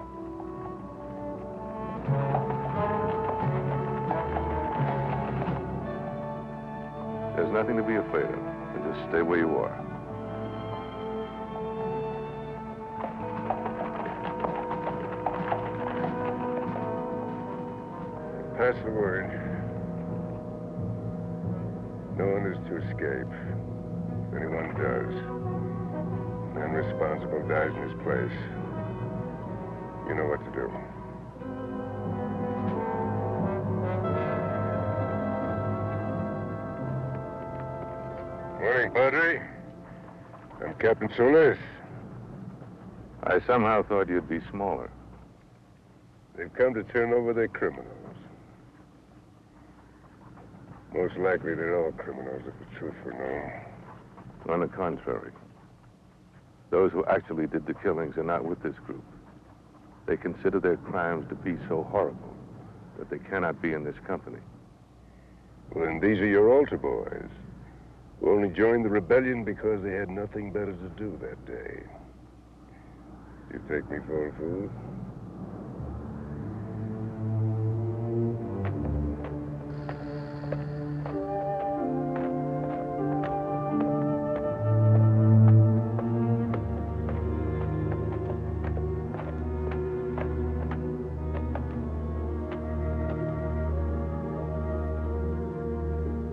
There's nothing to be afraid of. So just stay where you are. Pass the word. No one is to escape. If anyone does, the man responsible dies in his place. You know what to do. Morning, Padre. I'm Captain Solis. I somehow thought you'd be smaller. They've come to turn over their criminals. Most likely they're all criminals if the truth were known. On the contrary. Those who actually did the killings are not with this group. They consider their crimes to be so horrible that they cannot be in this company. Well, then these are your altar boys, who only joined the rebellion because they had nothing better to do that day. You take me for a fool?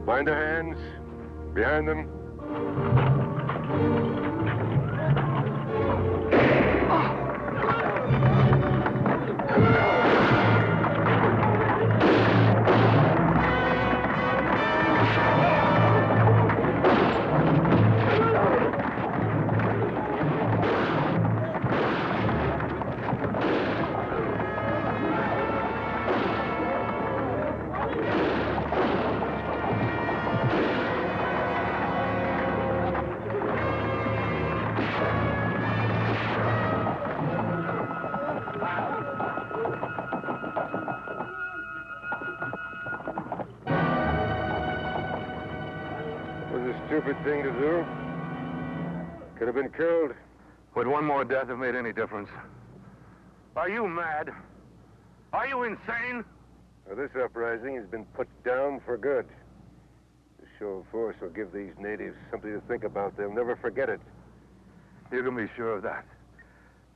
Bind their hands. Behind them. Stupid thing to do. Could have been killed. Would one more death have made any difference? Are you mad? Are you insane? Well, this uprising has been put down for good. This show of force will give these natives something to think about. They'll never forget it. You can be sure of that.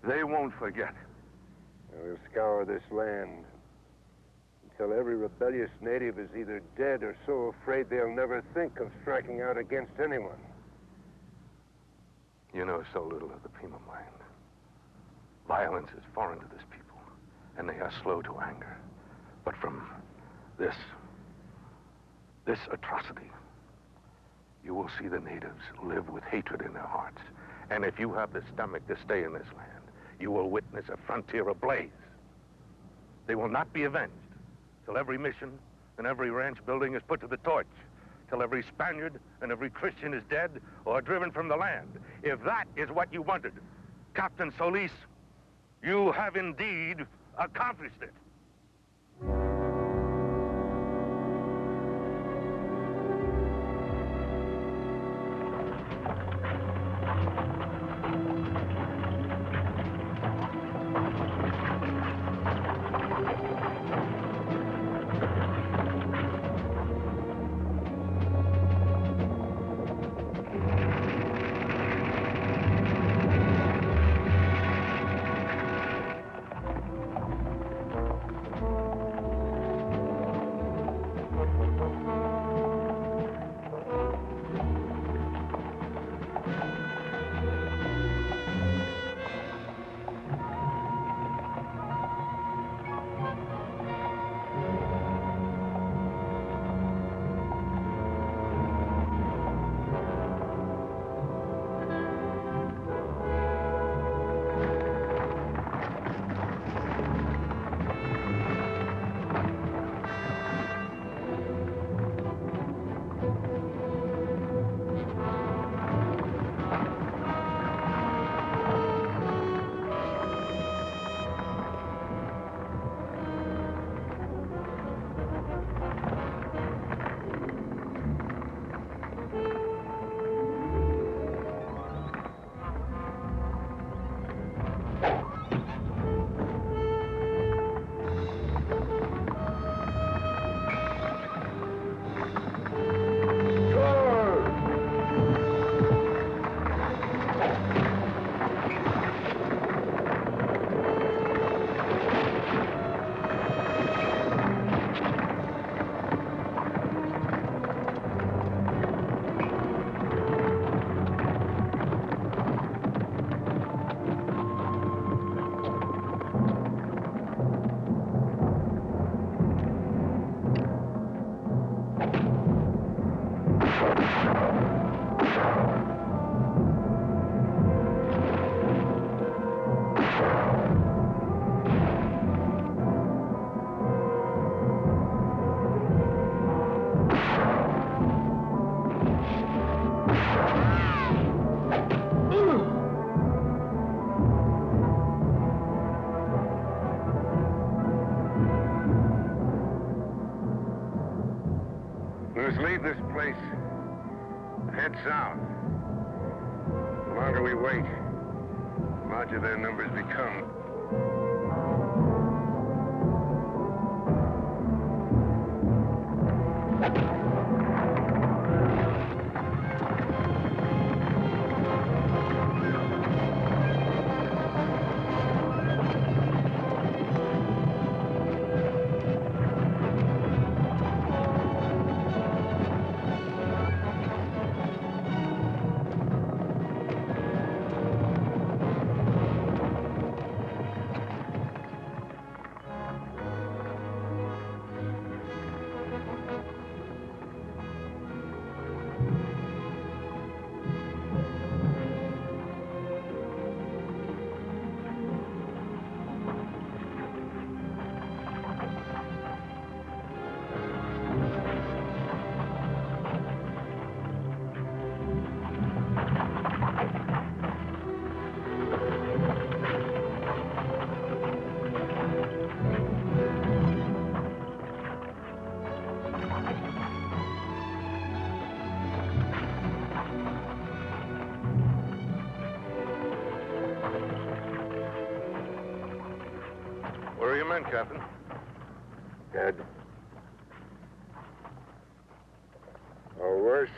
They won't forget. We'll scour this land until every rebellious native is either dead or so afraid they'll never think of striking out against anyone. You know so little of the Pima mind. Violence is foreign to this people, and they are slow to anger. But from this atrocity, you will see the natives live with hatred in their hearts. And if you have the stomach to stay in this land, you will witness a frontier ablaze. They will not be avenged till every mission and every ranch building is put to the torch, till every Spaniard and every Christian is dead or driven from the land. If that is what you wanted, Captain Solis, you have indeed accomplished it. us leave this place and head south. The longer we wait, the larger their numbers become. Where are your men, Captain? Dead. Or worse.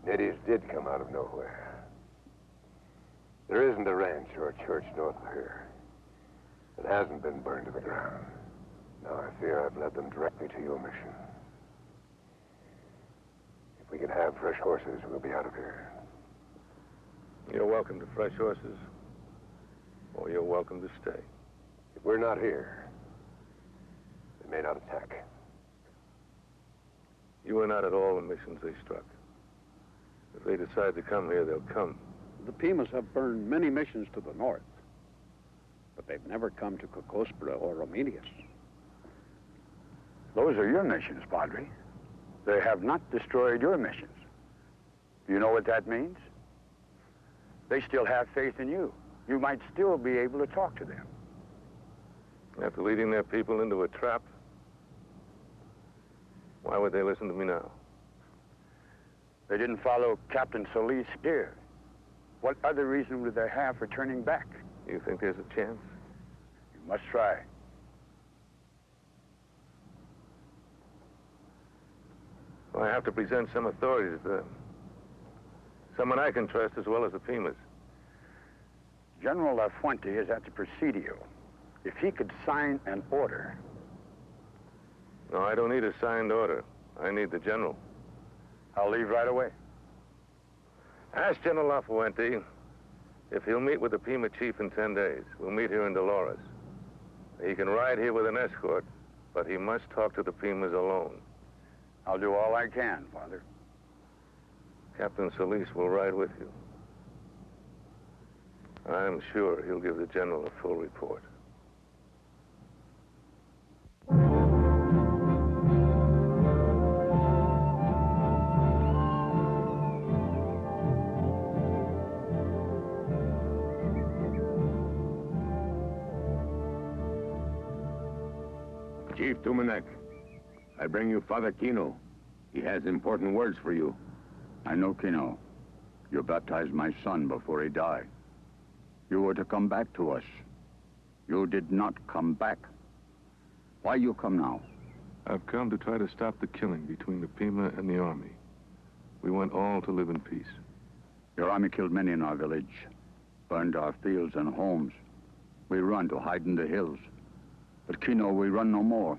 Natives did come out of nowhere. There isn't a ranch or a church north of here that hasn't been burned to the ground. Now I fear I've led them directly to your mission. If we can have fresh horses, we'll be out of here. You're welcome to fresh horses, or you're welcome to stay. If we're not here, they may not attack. You were not at all the missions they struck. If they decide to come here, they'll come. The Pimas have burned many missions to the north, but they've never come to Cocospra or Romanius. Those are your missions, Padre. They have not destroyed your missions. Do you know what that means? They still have faith in you. You might still be able to talk to them. After leading their people into a trap, why would they listen to me now? They didn't follow Captain Solis here. What other reason would they have for turning back? You think there's a chance? You must try. Well, I have to present some authorities to them. Someone I can trust as well as the Pimas. General La Fuente is at the Presidio. If he could sign an order. No, I don't need a signed order. I need the general. I'll leave right away. Ask General La Fuente if he'll meet with the Pima chief in 10 days. We'll meet here in Dolores. He can ride here with an escort, but he must talk to the Pimas alone. I'll do all I can, Father. Captain Solis will ride with you. I'm sure he'll give the general a full report. Chief Tumanek, I bring you Father Kino. He has important words for you. I know, Kino. You baptized my son before he died. You were to come back to us. You did not come back. Why you come now? I've come to try to stop the killing between the Pima and the army. We want all to live in peace. Your army killed many in our village, burned our fields and homes. We run to hide in the hills. But, Kino, we run no more.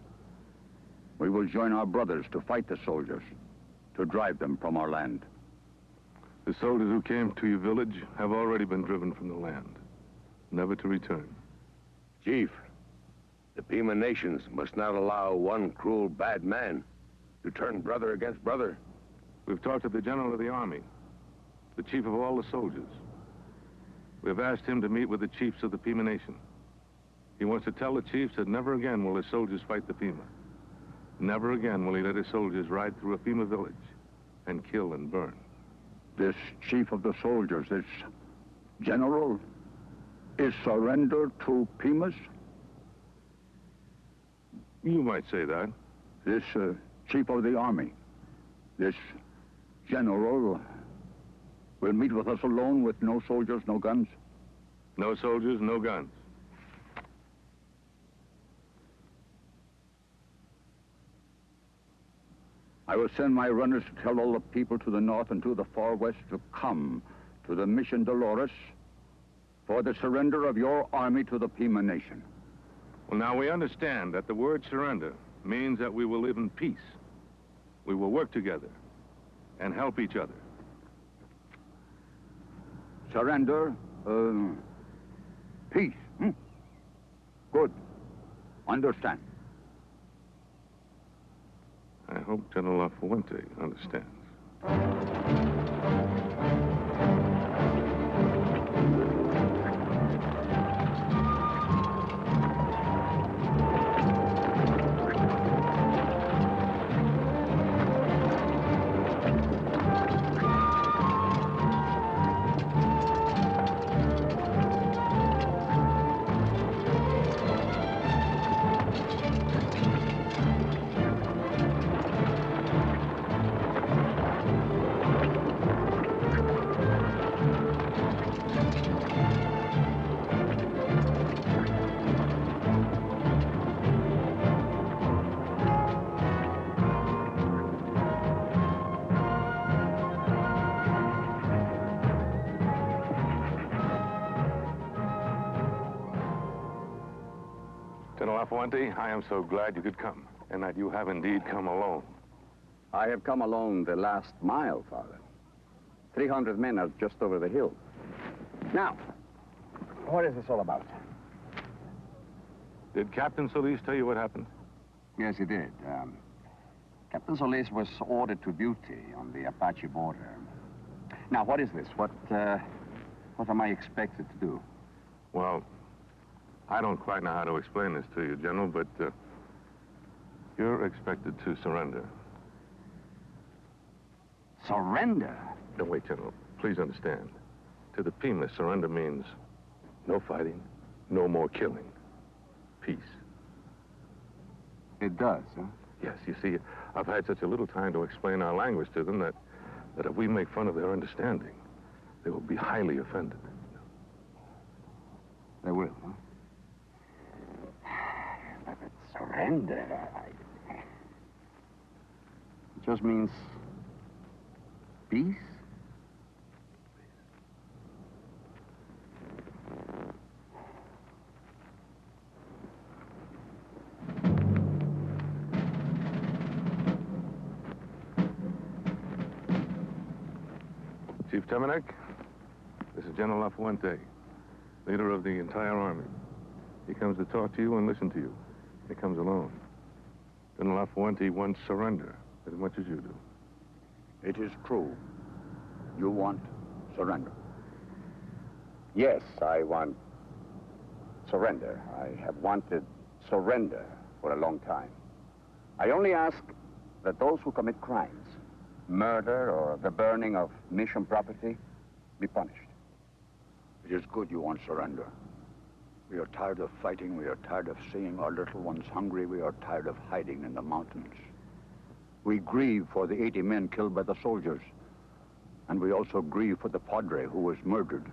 We will join our brothers to fight the soldiers, to drive them from our land. The soldiers who came to your village have already been driven from the land, never to return. Chief, the Pima nations must not allow one cruel, bad man to turn brother against brother. We've talked to the general of the army, the chief of all the soldiers. We've asked him to meet with the chiefs of the Pima nation. He wants to tell the chiefs that never again will his soldiers fight the Pima. Never again will he let his soldiers ride through a Pima village and kill and burn. This chief of the soldiers, this general, is surrender to Pimas? You might say that. This chief of the army, this general, will meet with us alone with no soldiers, no guns? No soldiers, no guns. I will send my runners to tell all the people to the north and to the far west to come to the Mission Dolores for the surrender of your army to the Pima nation. Well, now we understand that the word surrender means that we will live in peace. We will work together and help each other. Surrender, peace. Good. Understand. I hope General Lafuente understands. General Lafuente, I am so glad you could come, and that you have indeed come alone. I have come alone the last mile, Father. 300 men are just over the hill. Now, what is this all about? Did Captain Solis tell you what happened? Yes, he did. Captain Solis was ordered to duty on the Apache border. Now, what is this? What am I expected to do? Well, I don't quite know how to explain this to you, General, but you're expected to surrender. Surrender? No, wait, General. Please understand. To the Pima, surrender means no fighting, no more killing. Peace. It does, huh? Yes, you see, I've had such a little time to explain our language to them that if we make fun of their understanding, they will be highly offended. They will, huh? But surrender, it just means peace? Chief Temenek, this is General Lafuente, leader of the entire army. He comes to talk to you and listen to you. He comes alone. General Lafuente wants surrender as much as you do. It is true. You want surrender. Yes, I want surrender. I have wanted surrender for a long time. I only ask that those who commit crimes, murder or the burning of mission property, be punished. It is good you want surrender. We are tired of fighting. We are tired of seeing our little ones hungry. We are tired of hiding in the mountains. We grieve for the 80 men killed by the soldiers. And we also grieve for the Padre who was murdered.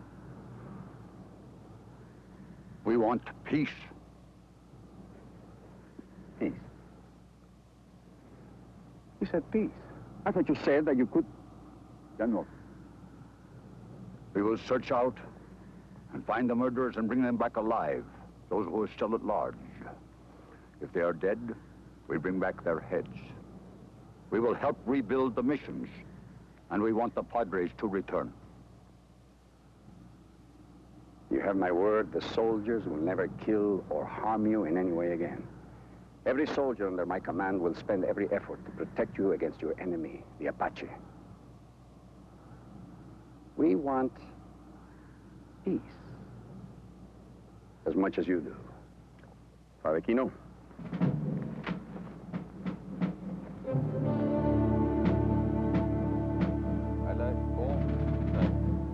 We want peace. Peace? You said peace. I thought you said that you could... General, we will search out and find the murderers and bring them back alive, those who are still at large. If they are dead, we bring back their heads. We will help rebuild the missions. And we want the Padres to return. You have my word, the soldiers will never kill or harm you in any way again. Every soldier under my command will spend every effort to protect you against your enemy, the Apache. We want peace as much as you do. Father Kino?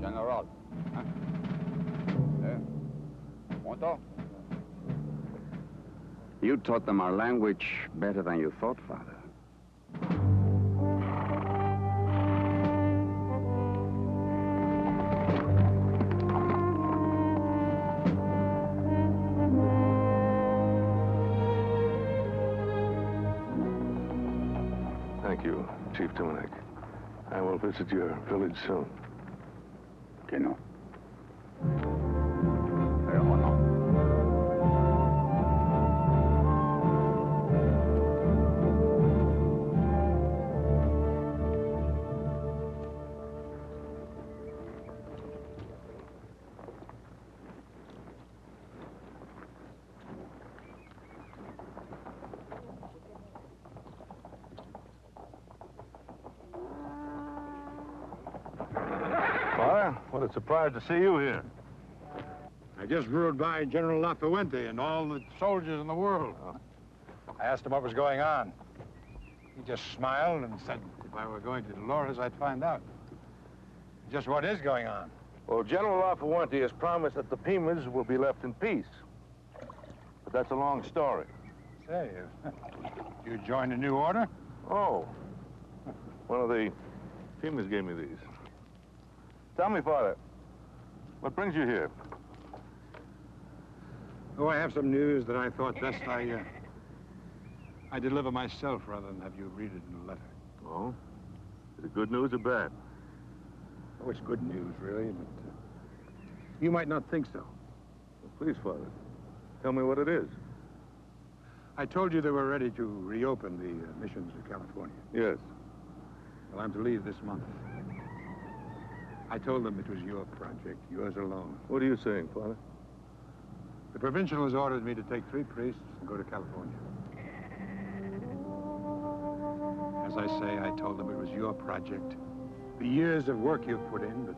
General. Monto? You taught them our language better than you thought, Father. Thank you, Chief Dominic. I will visit your village soon. Kino. Father, what a surprise to see you here. I just rode by General Lafuente and all the soldiers in the world. I asked him what was going on. He just smiled and said if I were going to Dolores, I'd find out. Just what is going on? Well, General Lafuente has promised that the Pimas will be left in peace. But that's a long story. Say, you joined a new order? Oh. One of the Pimas gave me these. Tell me, Father, what brings you here? Oh, I have some news that I thought best I deliver myself rather than have you read it in a letter. Oh? Is it good news or bad? Oh, it's good news, really, but you might not think so. Well, please, Father, tell me what it is. I told you they were ready to reopen the missions in California. Yes. Well, I'm to leave this month. I told them it was your project, yours alone. What are you saying, Father? The provincial has ordered me to take 3 priests and go to California. As I say, I told them it was your project. The years of work you've put in, but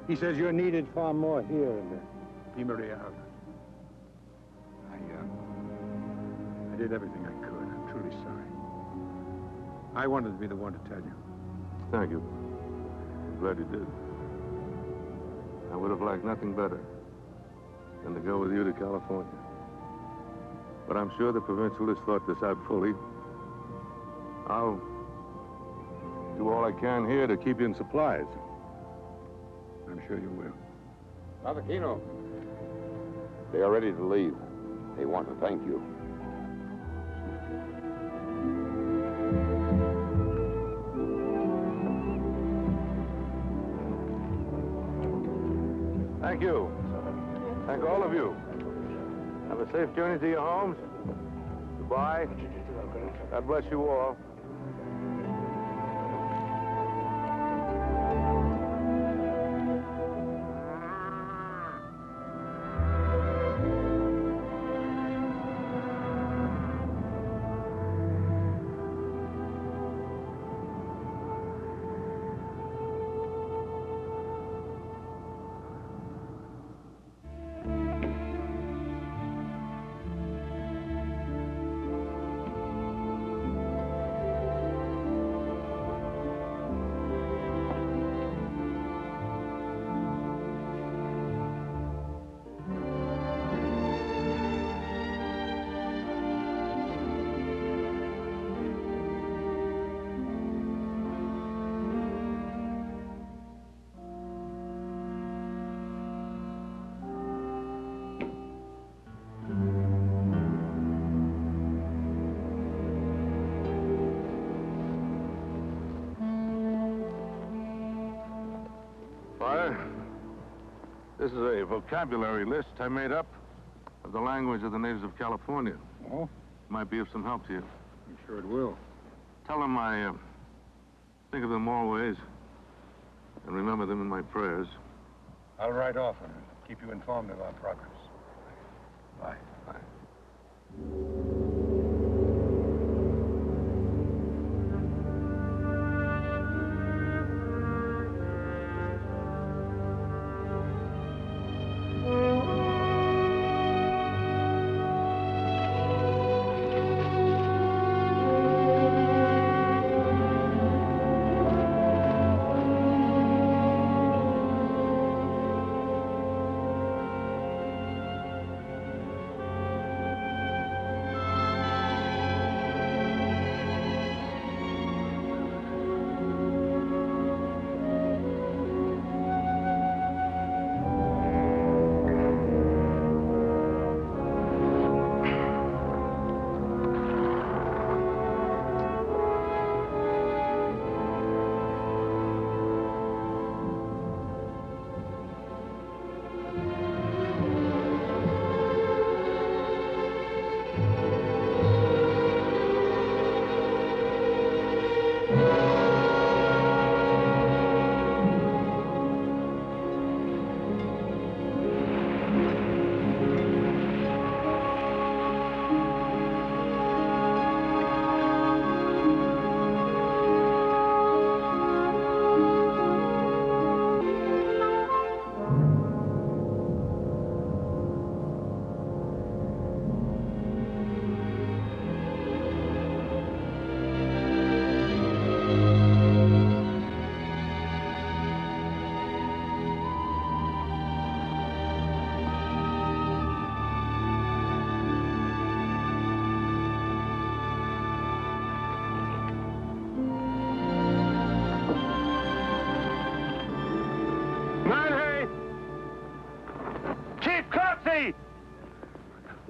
he says you're needed far more here in the Pima Real. I did everything I could. I'm truly sorry. I wanted to be the one to tell you. Thank you. I'm glad you did. I would have liked nothing better than to go with you to California. But I'm sure the provincial has thought this out fully. I'll do all I can here to keep you in supplies. I'm sure you will. Father Kino, they are ready to leave. They want to thank you. Thank you. Thank all of you. Have a safe journey to your homes. Goodbye. God bless you all. This is a vocabulary list I made up of the language of the natives of California. Oh? Might be of some help to you. I'm sure it will. Tell them I think of them always and remember them in my prayers. I'll write often and keep you informed of our progress. Bye. Bye.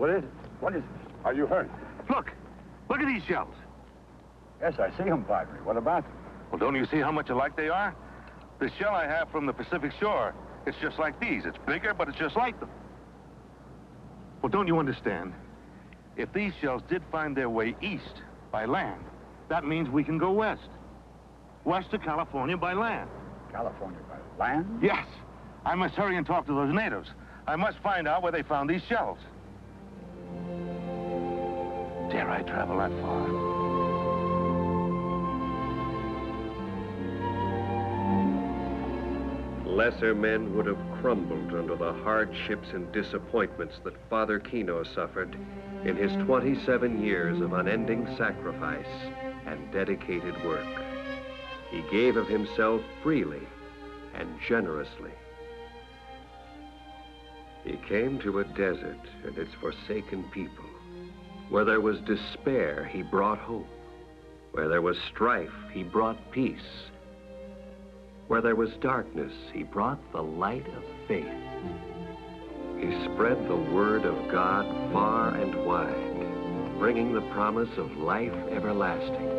What is it? What is it? Are you hurt? Look at these shells. Yes, I see them, Padre. What about them? Well, don't you see how much alike they are? The shell I have from the Pacific shore, it's just like these. It's bigger, but it's just like them. Well, don't you understand? If these shells did find their way east by land, that means we can go west. West to California by land. California by land? Yes. I must hurry and talk to those natives. I must find out where they found these shells. Dare I travel that far? Lesser men would have crumbled under the hardships and disappointments that Father Kino suffered in his 27 years of unending sacrifice and dedicated work. He gave of himself freely and generously. He came to a desert and its forsaken people. Where there was despair, he brought hope. Where there was strife, he brought peace. Where there was darkness, he brought the light of faith. He spread the word of God far and wide, bringing the promise of life everlasting.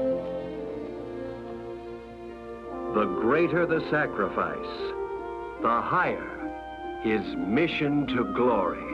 The greater the sacrifice, the higher his mission to glory.